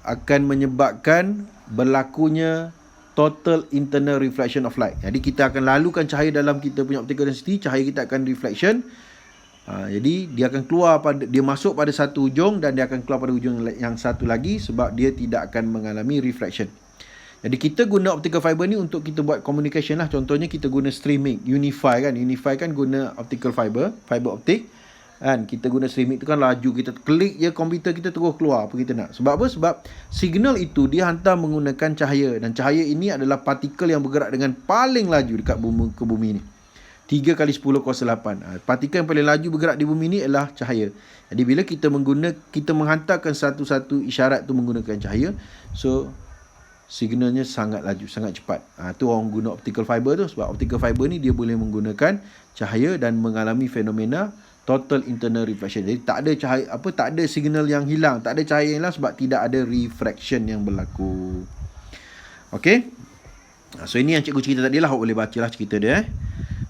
akan menyebabkan berlakunya total internal reflection of light. Jadi kita akan lalukan cahaya dalam kita punya optical density, cahaya kita akan reflection. Jadi dia akan keluar dia masuk pada satu ujung dan dia akan keluar pada ujung yang satu lagi sebab dia tidak akan mengalami reflection. Jadi kita guna optical fiber ni untuk kita buat communication lah. Contohnya kita guna streaming, Unify kan. Unify kan guna optical fiber optik. Kan kita guna streaming tu kan laju, kita klik je komputer kita terus keluar apa kita nak. Sebab apa? Sebab signal itu dia hantar menggunakan cahaya, dan cahaya ini adalah partikel yang bergerak dengan paling laju dekat bumi ni. 3 kali 10 kuasa 8. Partikel yang paling laju bergerak di bumi ni ialah cahaya. Jadi bila kita menghantarkan satu-satu isyarat tu menggunakan cahaya, so signalnya sangat laju, sangat cepat. Tu orang guna optical fiber tu sebab optical fiber ni dia boleh menggunakan cahaya dan mengalami fenomena total internal reflection. Jadi tak ada cahaya tak ada signal yang hilang, tak ada cahaya yang hilang sebab tidak ada refraction yang berlaku. Okey. So ini yang cikgu cerita tadi lah, awak boleh bacalah cerita dia.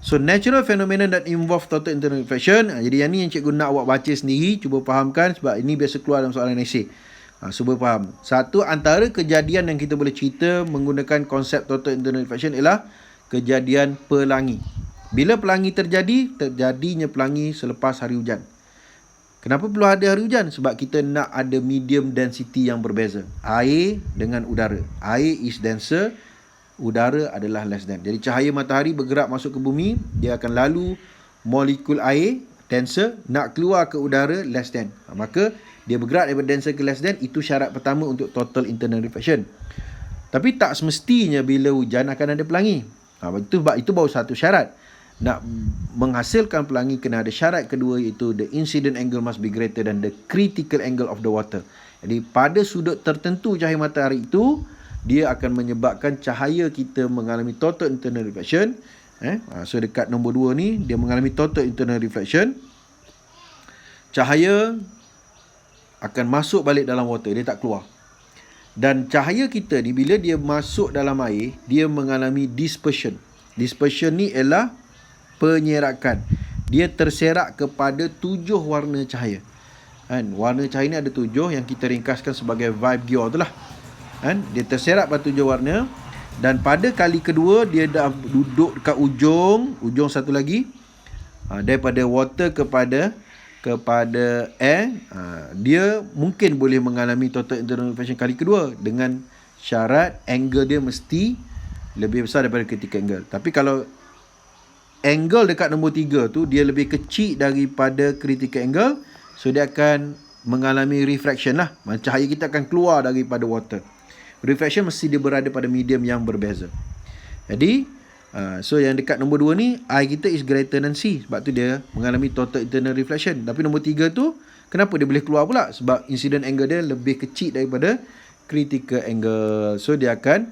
So natural phenomenon that involve total internal reflection. Jadi yang ni yang cikgu nak awak baca sendiri, cuba fahamkan sebab ini biasa keluar dalam soalan esei. Cuba faham. Satu antara kejadian yang kita boleh cerita menggunakan konsep total internal reflection ialah kejadian pelangi. Bila pelangi terjadinya pelangi selepas hari hujan. Kenapa perlu ada hari hujan? Sebab kita nak ada medium density yang berbeza. Air dengan udara. Air is denser, udara adalah less than. Jadi cahaya matahari bergerak masuk ke bumi, dia akan lalu molekul air, denser, nak keluar ke udara, less than. Maka dia bergerak daripada denser ke less than, itu syarat pertama untuk total internal reflection. Tapi tak semestinya bila hujan akan ada pelangi. Itu baru satu syarat. Nak menghasilkan pelangi kena ada syarat kedua, iaitu the incident angle must be greater than the critical angle of the water. Jadi pada sudut tertentu cahaya matahari itu, dia akan menyebabkan cahaya kita mengalami total internal reflection. So dekat nombor 2 ni, dia mengalami total internal reflection. Cahaya akan masuk balik dalam water, dia tak keluar. Dan cahaya kita ni bila dia masuk dalam air, dia mengalami dispersion. Dispersion ni ialah penyerakan. Dia terserak kepada 7 warna cahaya. Warna cahaya ni ada 7 yang kita ringkaskan sebagai Vibgyor tu lah. Dia terserak pada 7 warna Dan pada kali kedua dia dah duduk dekat ujung satu lagi. Daripada water kepada air, dia mungkin boleh mengalami total internal reflection kali kedua dengan syarat angle dia mesti lebih besar daripada critical angle. Tapi kalau angle dekat nombor 3 tu dia lebih kecil daripada critical angle, so dia akan mengalami refraction lah. Cahaya kita akan keluar daripada water. Refraction mesti dia berada pada medium yang berbeza. Jadi so yang dekat nombor 2 ni, I kita is greater than C, sebab tu dia mengalami total internal reflection. Tapi nombor 3 tu, kenapa dia boleh keluar pula? Sebab incident angle dia lebih kecil daripada critical angle, so dia akan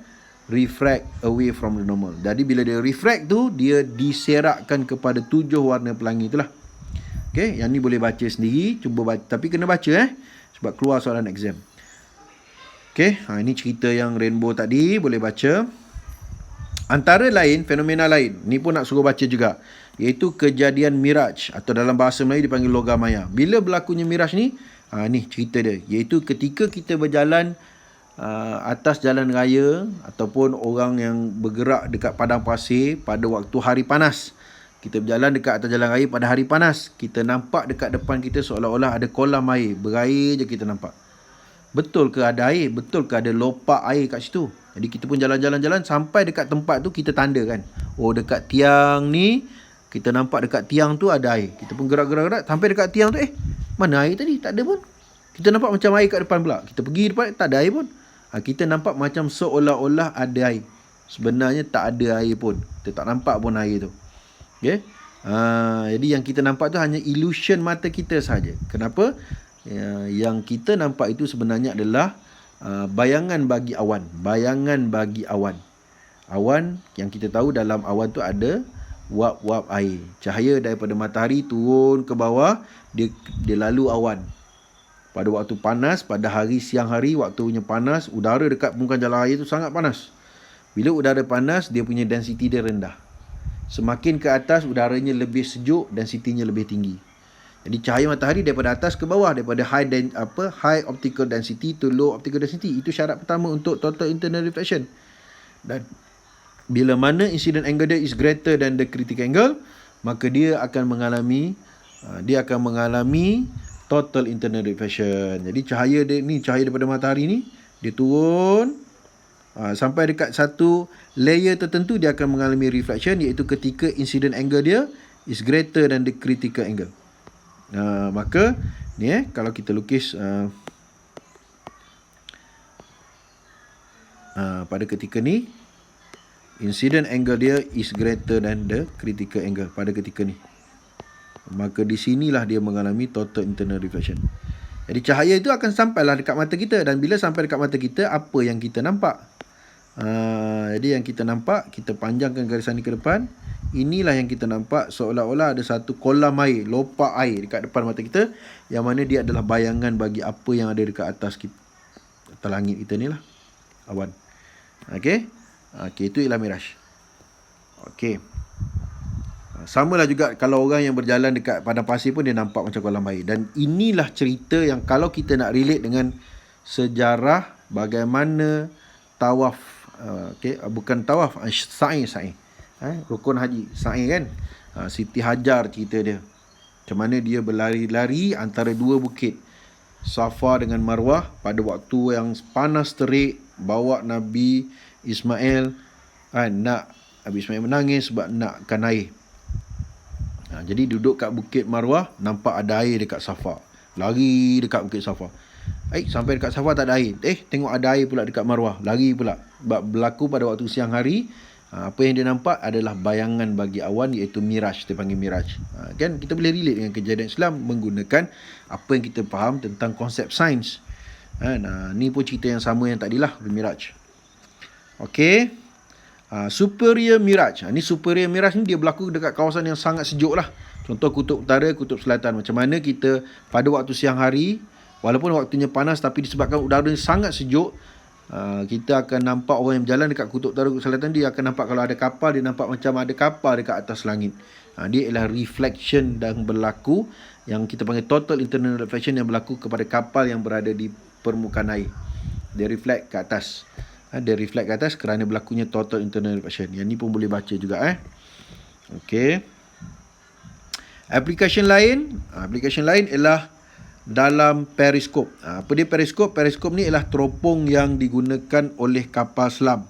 refract away from the normal. Jadi bila dia refract tu, dia diserakkan kepada 7 warna pelangi itulah. Okay, yang ni boleh baca sendiri, cuba baca, tapi kena baca sebab keluar soalan exam. Okay, ini cerita yang rainbow tadi, boleh baca. Antara lain, fenomena lain, ni pun nak suruh baca juga, iaitu kejadian miraj, atau dalam bahasa Melayu dipanggil logam maya. Bila berlakunya miraj ni, ni cerita dia, iaitu ketika kita berjalan atas jalan raya ataupun orang yang bergerak dekat padang pasir pada waktu hari panas. Kita berjalan dekat atas jalan raya pada hari panas, kita nampak dekat depan kita seolah-olah ada kolam air, berair je kita nampak. Betul ke ada air? Betul ke ada lopak air kat situ? Jadi kita pun jalan-jalan sampai dekat tempat tu, kita tanda kan, oh dekat tiang ni, kita nampak dekat tiang tu ada air. Kita pun gerak-gerak sampai dekat tiang tu, mana air tadi? Tak ada pun. Kita nampak macam air kat depan pula. Kita pergi depan, tak ada air pun. Kita nampak macam seolah-olah ada air. Sebenarnya tak ada air pun. Kita tak nampak pun air tu. Okay? Jadi yang kita nampak tu hanya illusion mata kita saja. Kenapa? Yang kita nampak itu sebenarnya adalah bayangan bagi awan. Bayangan bagi awan. Awan yang kita tahu dalam awan tu ada wap-wap air. Cahaya daripada matahari turun ke bawah, dia lalu awan. Pada waktu panas, pada hari siang hari, waktunya panas, udara dekat permukaan jalan raya tu sangat panas. Bila udara panas, dia punya density dia rendah. Semakin ke atas, udaranya lebih sejuk, densitinya lebih tinggi. Jadi cahaya matahari daripada atas ke bawah, daripada high optical density to low optical density. Itu syarat pertama untuk total internal reflection. Dan bila mana incident angle dia is greater than the critical angle, maka dia akan mengalami total internal reflection. Jadi cahaya daripada matahari ni, dia turun sampai dekat satu layer tertentu, dia akan mengalami reflection, iaitu ketika incident angle dia is greater than the critical angle. Maka ni kalau kita lukis pada ketika ni, incident angle dia is greater than the critical angle pada ketika ni. Maka di sinilah dia mengalami total internal reflection. Jadi cahaya itu akan sampailah dekat mata kita, dan bila sampai dekat mata kita, apa yang kita nampak? Jadi yang kita nampak, kita panjangkan garisan ni ke depan. Inilah yang kita nampak, seolah-olah ada satu kolam air, lopak air dekat depan mata kita, yang mana dia adalah bayangan bagi apa yang ada dekat atas kita, atas langit kita ni lah, awan. Okey, itu ialah miraj. Okey. Samalah juga kalau orang yang berjalan dekat padang pasir pun dia nampak macam kolam air. Dan inilah cerita yang kalau kita nak relate dengan sejarah bagaimana tawaf, bukan tawaf, sa'i. Rukun haji, sa'i kan. Siti Hajar cerita dia. Macam mana dia berlari-lari antara dua bukit, Safa dengan Marwah, pada waktu yang panas terik, bawa Nabi Ismail, Nabi Ismail menangis sebab nakkan air. Jadi duduk kat bukit Marwah, nampak ada air dekat Safa. Lari dekat bukit Safa. Sampai dekat Safa tak ada air. Tengok ada air pula dekat Marwah. Lari pula. Sebab berlaku pada waktu siang hari. Apa yang dia nampak adalah bayangan bagi awan, iaitu miraj. Dia panggil miraj. Kan kita boleh relate dengan kejadian Islam menggunakan apa yang kita faham tentang konsep sains. Ni pun cerita yang sama yang tadilah, miraj. Okey. Superior miraj. Ni superior miraj ni dia berlaku dekat kawasan yang sangat sejuk lah. Contoh kutub utara, kutub selatan. Macam mana kita pada waktu siang hari, walaupun waktunya panas, tapi disebabkan udara sangat sejuk, kita akan nampak orang yang berjalan dekat kutub utara, kutub selatan, dia akan nampak kalau ada kapal, dia nampak macam ada kapal dekat atas langit. Dia ialah reflection yang berlaku, yang kita panggil total internal reflection, yang berlaku kepada kapal yang berada di permukaan air. Dia reflect ke atas. Dia reflect ke atas kerana berlakunya total internal reflection. Yang ni pun boleh baca juga. Okey. Aplikasi lain ialah dalam periskop. Apa dia periskop? Periskop ni ialah teropong yang digunakan oleh kapal selam.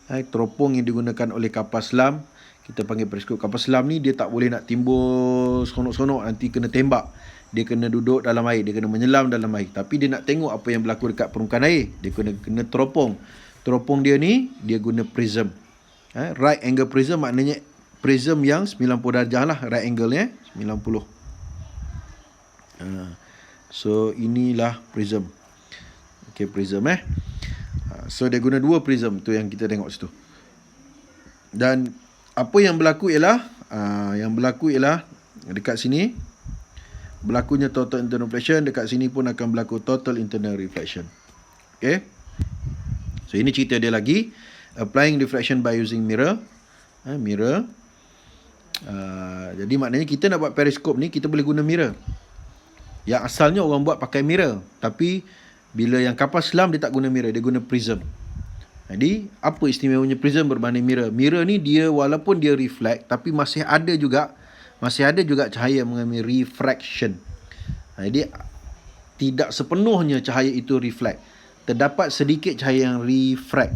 Teropong yang digunakan oleh kapal selam, kita panggil periskop. Kapal selam ni dia tak boleh nak timbul seronok-seronok, nanti kena tembak. Dia kena duduk dalam air, dia kena menyelam dalam air. Tapi dia nak tengok apa yang berlaku dekat permukaan air, dia kena teropong. Teropong dia ni, dia guna prism. Right angle prism maknanya prism yang 90 darjah lah, right angle ni 90. So inilah prism. Okay, prism So dia guna 2 prism tu yang kita tengok situ. Dan apa yang berlaku ialah dekat sini berlakunya total internal reflection, dekat sini pun akan berlaku total internal reflection. Okay. So ini cerita dia lagi, applying reflection by using mirror. Mirror. Jadi maknanya kita nak buat periskop ni, kita boleh guna mirror. Yang asalnya orang buat pakai mirror, tapi bila yang kapal selam dia tak guna mirror, dia guna prism. Jadi apa istimewanya prism berbanding mirror? Mirror ni dia walaupun dia reflect, tapi masih ada juga cahaya mengalami refraction. Jadi tidak sepenuhnya cahaya itu reflect. Terdapat sedikit cahaya yang refract.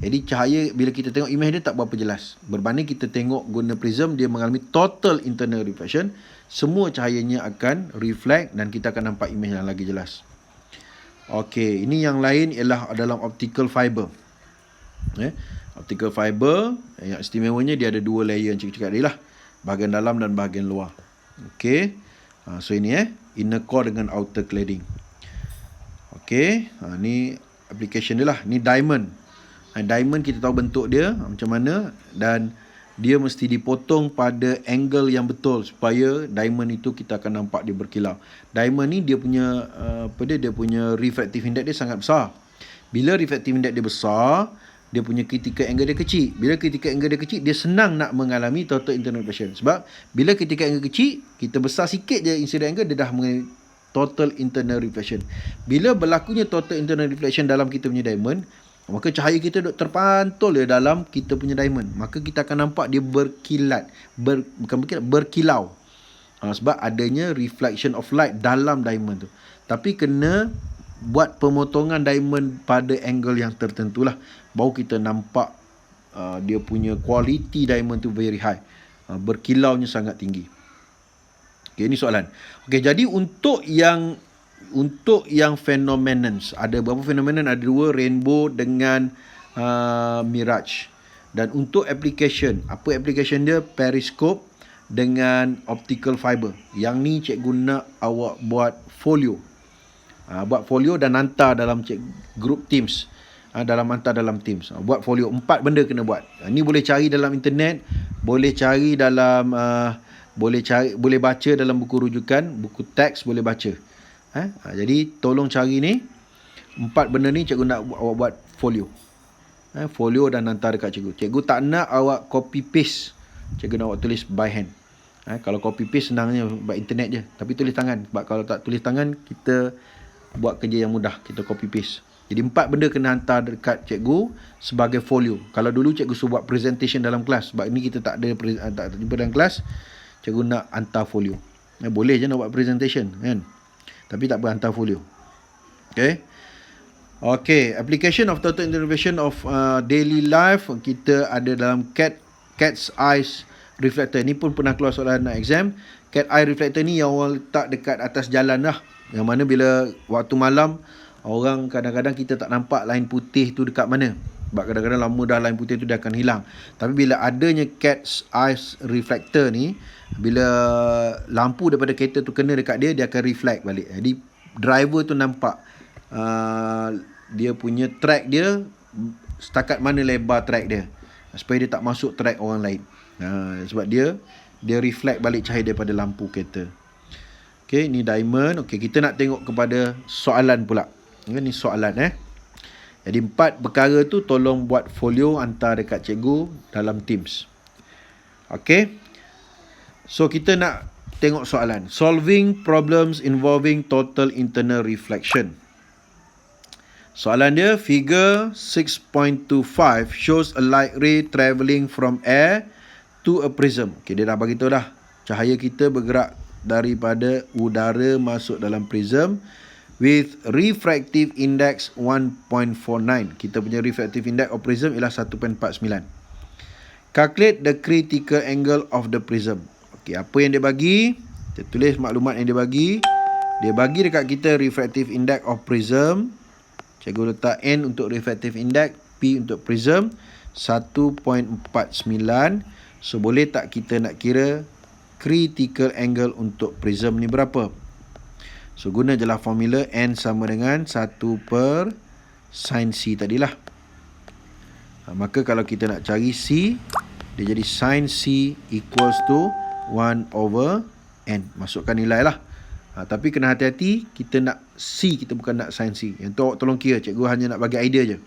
Jadi cahaya bila kita tengok image dia tak berapa jelas. Berbanding kita tengok guna prism, dia mengalami total internal reflection. Semua cahayanya akan reflect dan kita akan nampak image yang lagi jelas. Okey, ini yang lain ialah dalam optical fiber. Optical fiber yang istimewanya dia ada 2 layer yang cakap tadi lah. Bahagian dalam dan bahagian luar. Okey. So ini inner core dengan outer cladding. Okey, ni application dia lah. Ni diamond. Diamond kita tahu bentuk dia macam mana, dan dia mesti dipotong pada angle yang betul supaya diamond itu kita akan nampak dia berkilau. Diamond ni dia punya dia punya refractive index dia sangat besar. Bila refractive index dia besar, dia punya critical angle dia kecil. Bila critical angle dia kecil, dia senang nak mengalami total internal reflection. Sebab bila critical angle kecil, kita besar sikit je incident angle, dia dah mengalami total internal reflection. Bila berlakunya total internal reflection dalam kita punya diamond, maka cahaya kita duk terpantul dalam kita punya diamond. Maka kita akan nampak dia berkilat. Berkilau. Sebab adanya reflection of light dalam diamond tu. Tapi kena buat pemotongan diamond pada angle yang tertentu lah. Baru kita nampak dia punya quality diamond tu very high. Berkilaunya sangat tinggi. Okay, ini soalan. Okay, jadi untuk yang phenomenon, ada berapa phenomenon? Ada 2, rainbow dengan mirage. Dan untuk application, apa application dia? Periskop dengan optical fiber. Yang ni cikgu nak awak buat folio. Buat folio dan hantar dalam group Teams. Hantar dalam Teams. Buat folio. 4 benda kena buat. Ni boleh cari dalam internet, boleh cari dalam boleh baca dalam buku rujukan, buku teks boleh baca. Jadi tolong cari ni 4 benda ni, cikgu nak awak buat folio. Folio dan hantar dekat cikgu. Cikgu tak nak awak copy paste. Cikgu nak awak tulis by hand. Kalau copy paste senangnya by internet je. Tapi tulis tangan. Sebab kalau tak tulis tangan, kita buat kerja yang mudah. Kita copy paste. Jadi 4 benda kena hantar dekat cikgu sebagai folio. Kalau dulu cikgu suruh buat presentation dalam kelas. Sebab ni kita tak jumpa dalam kelas, cikgu nak hantar folio. Boleh je nak buat presentation kan. Tapi tak boleh hantar folio. Okay, application of total intervention of daily life kita ada dalam cat's eyes reflector. Ni pun pernah keluar soalan exam. Cat eye reflector ni yang orang letak dekat atas jalan lah. Yang mana bila waktu malam, orang kadang-kadang kita tak nampak line putih tu dekat mana. Sebab kadang-kadang lama dah line putih tu dia akan hilang. Tapi bila adanya cat's eyes reflector ni, bila lampu daripada kereta tu kena dekat dia, dia akan reflect balik. Jadi driver tu nampak dia punya track dia setakat mana lebar track dia, supaya dia tak masuk track orang lain. Sebab dia reflect balik cahaya daripada lampu kereta. Okay, ni diamond. Okay, kita nak tengok kepada soalan pula. Ini soalan Jadi 4 perkara tu tolong buat folio, hantar dekat cikgu dalam Teams. Okay. So kita nak tengok soalan. Solving problems involving total internal reflection. Soalan dia, figure 6.25 shows a light ray travelling from air to a prism. Okey, dia dah bagi tahu dah. Cahaya kita bergerak daripada udara masuk dalam prism with refractive index 1.49. Kita punya refractive index of prism ialah 1.49. Calculate the critical angle of the prism. Okey, apa yang dia bagi? Kita tulis maklumat yang dia bagi. Dia bagi dekat kita refractive index of prism. Cikgu letak N untuk refractive index, P untuk prism, 1.49. So, boleh tak kita nak kira critical angle untuk prism ni berapa? So, guna je lah formula N sama dengan 1 per sin C tadilah. Maka kalau kita nak cari C, dia jadi sin C equals to 1 over N. Masukkan nilai lah. Tapi kena hati-hati, kita nak C, kita bukan nak sin C. Yang tu awak tolong kira, cikgu hanya nak bagi idea je.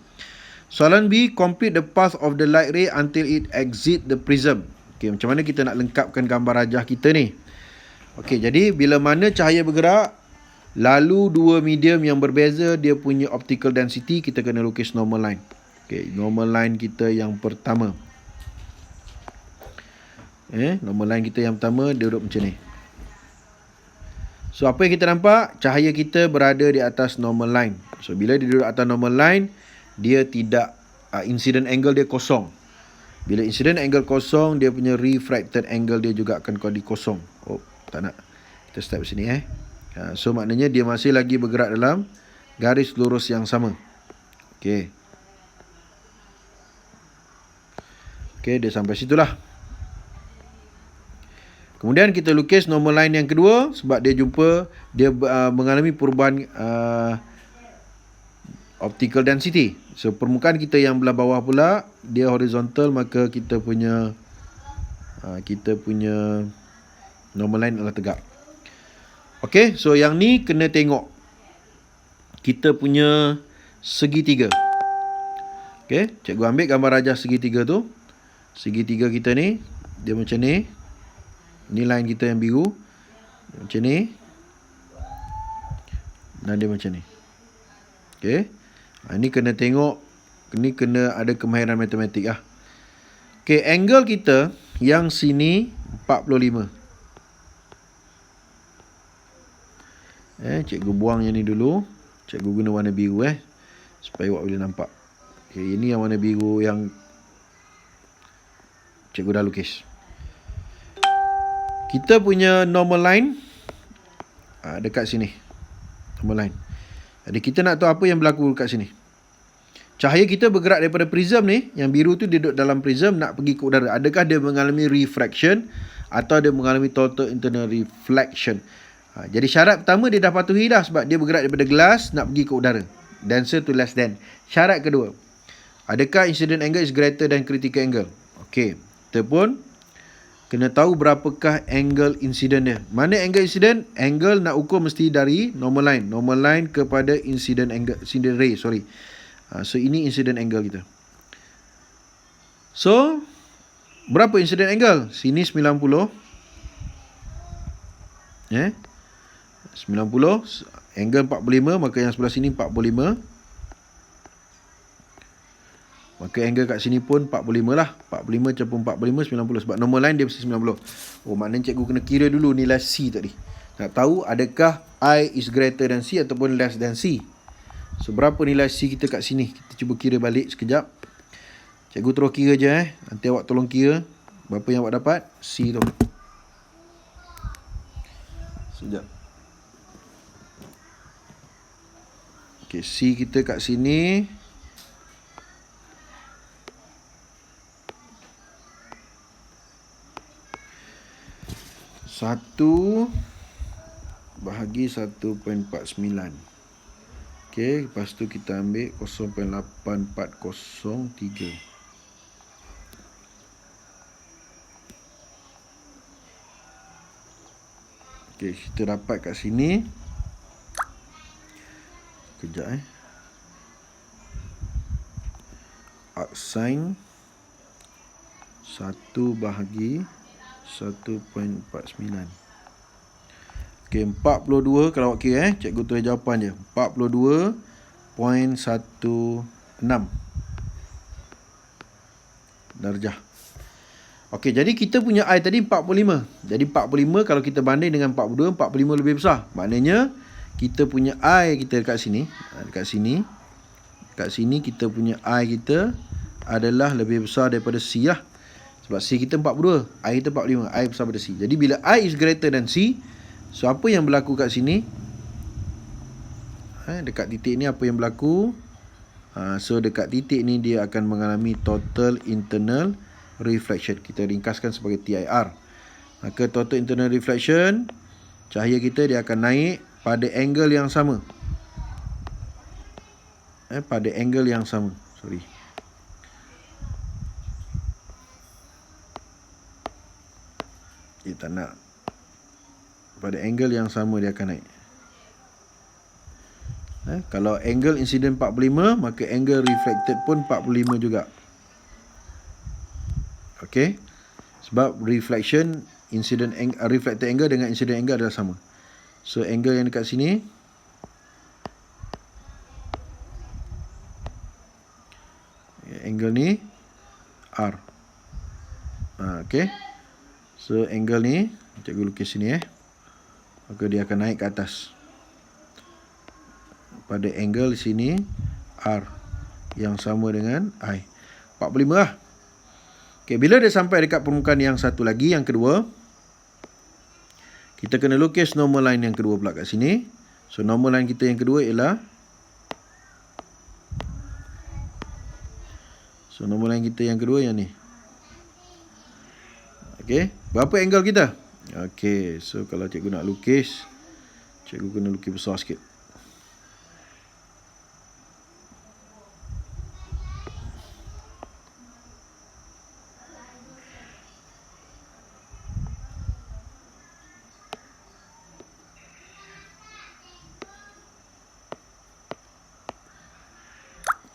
Soalan B, complete the path of the light ray until it exit the prism. Okey, macam mana kita nak lengkapkan gambar rajah kita ni? Okey, jadi bila mana cahaya bergerak, lalu dua medium yang berbeza, dia punya optical density, kita kena lukis normal line. Okey, normal line kita yang pertama. Normal line kita yang pertama, dia duduk macam ni. So, apa yang kita nampak? Cahaya kita berada di atas normal line. So, bila dia duduk atas normal line, dia tidak, incident angle dia kosong. Bila incident angle kosong, dia punya refracted angle dia juga akan jadi kosong. Oh, tak nak. Kita start sini. So, maknanya dia masih lagi bergerak dalam garis lurus yang sama. Okey. Okey, dia sampai situlah. Kemudian kita lukis normal line yang kedua sebab dia jumpa, dia mengalami perubahan optical density. So, permukaan kita yang belah bawah pula, dia horizontal, maka kita punya normal line adalah tegak. Okey, so yang ni kena tengok kita punya segitiga. Okey, cikgu ambil gambar rajah segitiga tu. Segitiga kita ni, dia macam ni. Ni line kita yang biru. Macam ni. Dan dia macam ni. Okey. Ni kena tengok. Ni kena ada kemahiran matematik lah. Okey, angle kita yang sini 45. Cikgu buang yang ni dulu. Cikgu guna warna biru supaya awak boleh nampak. Okey, ini yang warna biru yang cikgu dah lukis. Kita punya normal line dekat sini. Normal line. Jadi kita nak tahu apa yang berlaku dekat sini. Cahaya kita bergerak daripada prism ni, yang biru tu dia duduk dalam prism nak pergi ke udara. Adakah dia mengalami refraction atau dia mengalami total internal reflection? Jadi syarat pertama dia dah patuhi dah sebab dia bergerak daripada gelas nak pergi ke udara. Denser to less than. Syarat kedua, adakah incident angle is greater than critical angle? Okey, kita pun kena tahu berapakah angle incident dia. Mana angle incident? Angle nak ukur mesti dari normal line. Normal line kepada incident angle, incident ray, sorry. So, ini incident angle kita. So, berapa incident angle? Sini 90. 90. Angle 45, maka yang sebelah sini 45. Maka angle kat sini pun 45 lah. 45 campur 45, 90. Sebab normal line dia mesti 90. Oh, maknanya cikgu kena kira dulu nilai C tadi. Nak tahu adakah I is greater than C ataupun less than C. So, berapa nilai C kita kat sini? Kita cuba kira balik sekejap. Cikgu terus kira je Nanti awak tolong kira berapa yang awak dapat. C tu. Sekejap. Okay, C kita kat sini. Satu bahagi 1.49. Okey, lepas tu kita ambil 0.8403. Okey, kita dapat kat sini. Kejap Arcsine 1 bahagi 1.49. Okey, 42 kalau awak kira cikgu tulis jawapan je. 42 darjah. Okey, jadi kita punya I tadi 45. Jadi 45 kalau kita banding dengan 42, 45 lebih besar. Maknanya kita punya I kita dekat sini, dekat sini. Dekat sini kita punya I kita adalah lebih besar daripada C lah. Sebab C kita 42, I kita 45, I besar daripada C. Jadi bila I is greater than C, so apa yang berlaku kat sini? Dekat titik ni apa yang berlaku? So dekat titik ni dia akan mengalami total internal reflection. Kita ringkaskan sebagai TIR. Maka total internal reflection, cahaya kita dia akan naik pada angle yang sama. Pada angle yang sama. Sorry. Dia tak nak. Pada angle yang sama dia akan naik. Kalau angle incident 45, maka angle reflected pun 45 juga. Okey. Sebab reflection incident reflected angle dengan incident angle adalah sama. So angle yang dekat sini angle ni R. Okey. So angle ni cikgu lukis sini maka dia akan naik ke atas. Pada angle sini R yang sama dengan I. 45 lah. Okay, bila dia sampai dekat permukaan yang satu lagi, yang kedua, kita kena lukis normal line yang kedua pula kat sini. So normal line kita yang kedua ialah, yang ni. Okay, berapa angle kita? Okay, so kalau cikgu nak lukis, cikgu kena lukis besar sikit.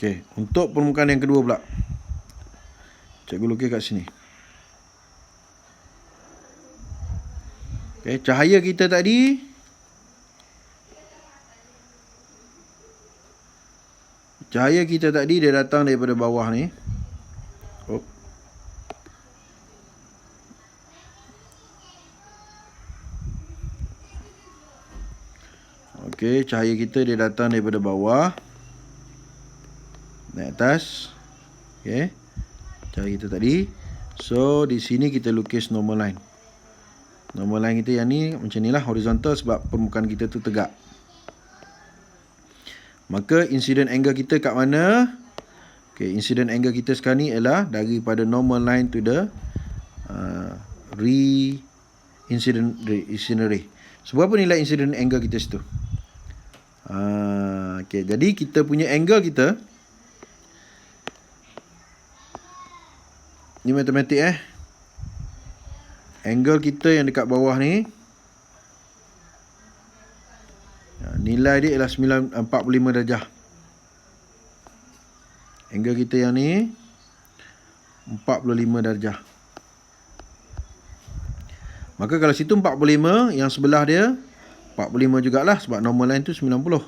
Okey, untuk permukaan yang kedua pula, cikgu lukis kat sini. Okey, cahaya kita tadi dia datang daripada bawah ni. Okey, cahaya kita dia datang daripada bawah naik atas. Okey, cahaya kita tadi. So di sini kita lukis normal line. Normal line kita yang ni macam ni lah, horizontal, sebab permukaan kita tu tegak. Maka incident angle kita kat mana? Okey, incident angle kita sekarang ni ialah daripada normal line to the incident ray. So berapa nilai incident angle kita situ? Okey, jadi kita punya angle kita ni matematik angle kita yang dekat bawah ni, nilai dia ialah 45 darjah. Angle kita yang ni 45 darjah. Maka kalau situ 45, yang sebelah dia 45 jugalah, sebab normal line tu 90.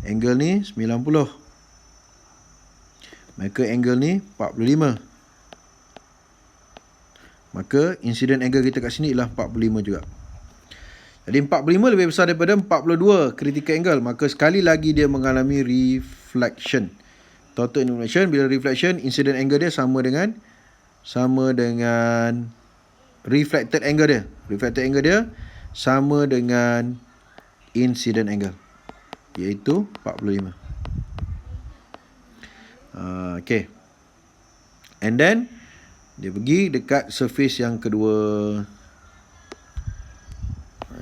Angle ni 90. Maka angle ni 45. Maka incident angle kita kat sini ialah 45 juga. Jadi 45 lebih besar daripada 42 critical angle. Maka sekali lagi dia mengalami reflection. Total illumination, bila reflection, incident angle dia sama dengan reflected angle dia. Reflected angle dia sama dengan incident angle, iaitu 45. Okay. And then dia pergi dekat surface yang kedua.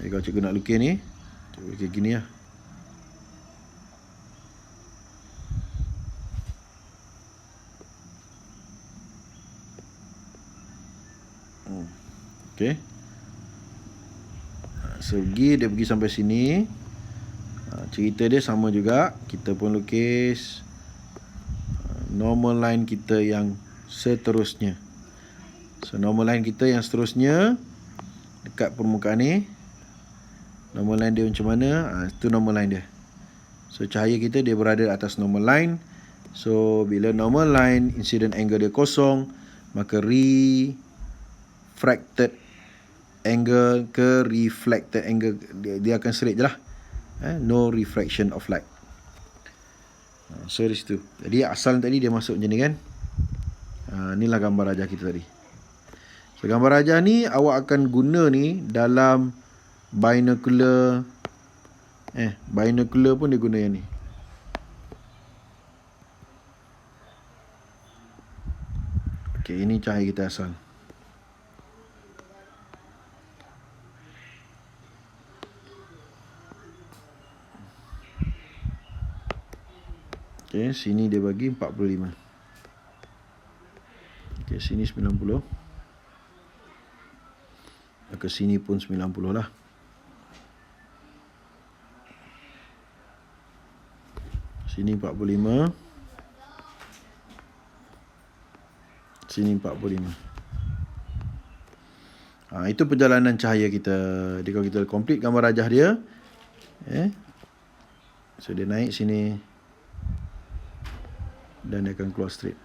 Kalau cikgu nak lukis ni, cikgu lukis gini lah. Okay. So dia pergi sampai sini. Cerita dia sama juga. Kita pun lukis normal line kita yang seterusnya. So normal line kita yang seterusnya dekat permukaan ni, normal line dia macam mana? Itu normal line dia. So cahaya kita dia berada atas normal line. So bila normal line incident angle dia kosong, maka refracted angle ke reflected angle dia akan straight je lah. No refraction of light. So di situ. Jadi asal tadi dia masuk macam ni kan. Inilah gambar rajah kita tadi. So gambar rajah ni awak akan guna ni dalam binocular. Binocular pun dia guna yang ni. Okey, ini cahaya kita asal. Okey, sini dia bagi 45. Okey, sini 90. Ke sini pun 90 lah. Sini 45. Sini 45. Itu perjalanan cahaya kita. Jadi kalau kita complete gambar rajah dia, so dia naik sini dan dia akan keluar straight.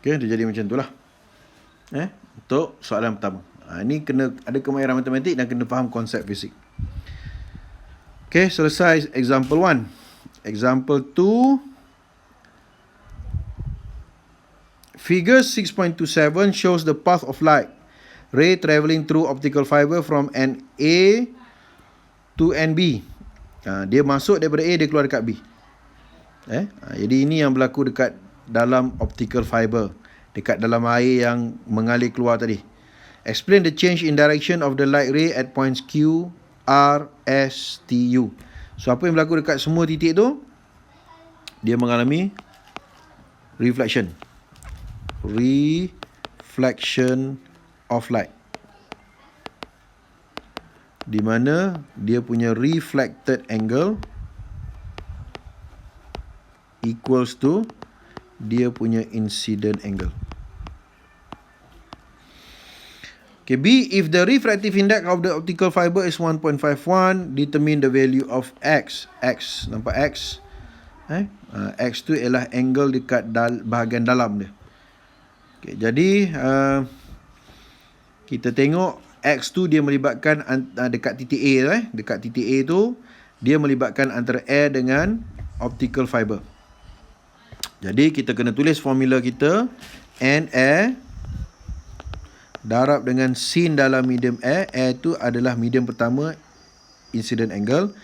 Okay, dia jadi macam tu lah. Untuk soalan pertama. Ini kena ada kemahiran matematik dan kena faham konsep fisik. Okay, selesai example 1. Example 2. Figure 6.27 shows the path of light ray travelling through optical fiber from end A to end B. Dia masuk daripada A, dia keluar dekat B. Jadi ini yang berlaku dekat dalam optical fiber, dekat dalam air yang mengalir keluar tadi. Explain the change in direction of the light ray at points Q, R, S, T, U. So apa yang berlaku dekat semua titik tu? Dia mengalami reflection. Reflection of light. Di mana dia punya reflected angle equals to dia punya incident angle. Okay, B, if the refractive index of the optical fiber is 1.51, determine the value of X. X, nampak X? X tu ialah angle dekat bahagian dalam dia. Okay, jadi kita tengok X tu dia melibatkan dekat titik A dekat titik A tu dia melibatkan antara air dengan optical fiber. Jadi kita kena tulis formula kita, N air darab dengan sin dalam medium air. Air tu adalah medium pertama, incident angle,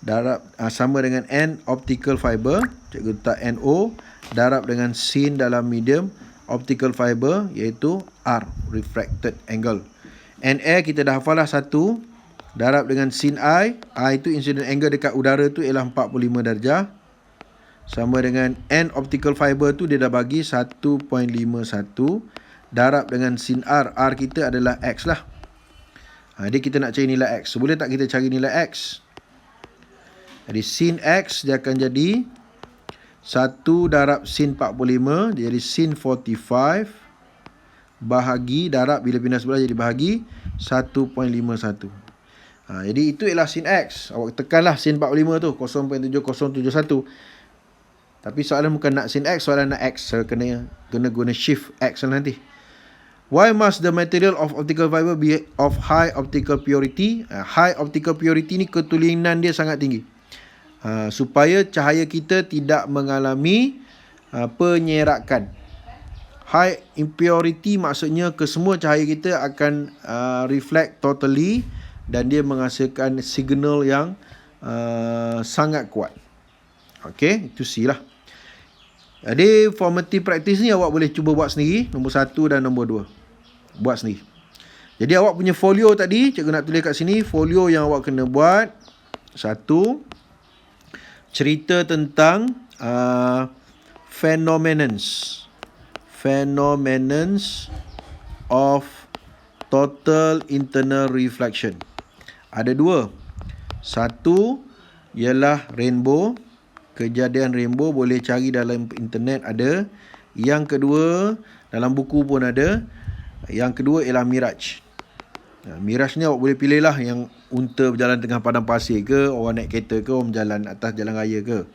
darab sama dengan N optical fiber, cikgu letak NO, darab dengan sin dalam medium optical fiber, iaitu R, refracted angle. N air kita dah hafal lah 1, darab dengan sin I itu incident angle dekat udara tu ialah 45 darjah, sama dengan N optical fiber tu dia dah bagi 1.51, darab dengan sin R. R kita adalah X lah. Jadi kita nak cari nilai X. So, boleh tak kita cari nilai X? Jadi sin X dia akan jadi 1 darab sin 45, dia jadi sin 45 bahagi darab, bila pindah sebelah jadi bahagi 1.51. Jadi itu ialah sin X. Awak tekanlah sin 45 tu 0.7071. Tapi soalan bukan nak sin X, soalan nak X. So, kena guna shift X lah nanti. Why must the material of optical fiber be of high optical purity? High optical purity ni ketulinan dia sangat tinggi. Supaya cahaya kita tidak mengalami penyerakan. High impurity maksudnya kesemua cahaya kita akan reflect totally dan dia menghasilkan signal yang sangat kuat. Okey, itu C lah. Jadi formative practice ni awak boleh cuba buat sendiri, nombor 1 dan nombor 2. Buat sendiri. Jadi awak punya folio tadi, cikgu nak tulis kat sini, folio yang awak kena buat. 1, cerita tentang phenomenons of total internal reflection. Ada 2. 1 ialah rainbow. Kejadian rainbow boleh cari dalam internet ada. Yang kedua, dalam buku pun ada. Yang kedua ialah mirage. Mirage ni awak boleh pilih lah yang unta berjalan tengah padang pasir ke, orang naik kereta ke, orang berjalan atas jalan raya ke.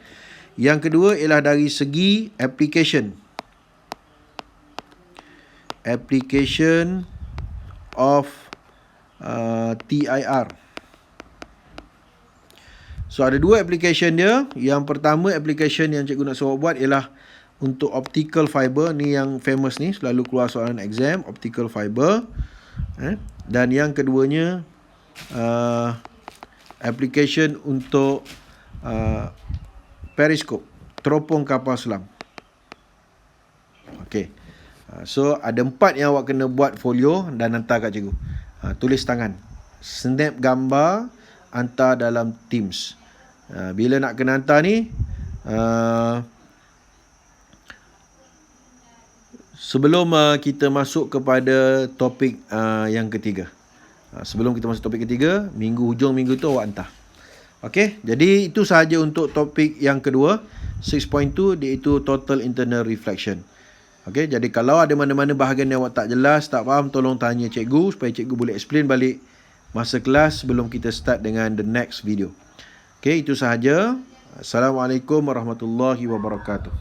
Yang kedua ialah dari segi application. Application of TIR. So ada dua application dia. Yang pertama application yang cikgu nak suruh buat ialah untuk optical fiber. Ni yang famous ni, selalu keluar soalan exam, optical fiber. Dan yang keduanya application untuk periskop, teropong kapal selam. Okey. So ada 4 yang awak kena buat folio dan hantar kat cikgu. Tulis tangan, snap gambar, hantar dalam Teams. Bila nak kena hantar ni, sebelum kita masuk kepada topik yang ketiga. Sebelum kita masuk topik ketiga, hujung minggu tu awak hantar. Okey, jadi itu sahaja untuk topik yang kedua, 6.2, iaitu total internal reflection. Okey, jadi kalau ada mana-mana bahagian yang awak tak jelas, tak faham, tolong tanya cikgu supaya cikgu boleh explain balik masa kelas sebelum kita start dengan the next video. Okey, itu sahaja. Assalamualaikum warahmatullahi wabarakatuh.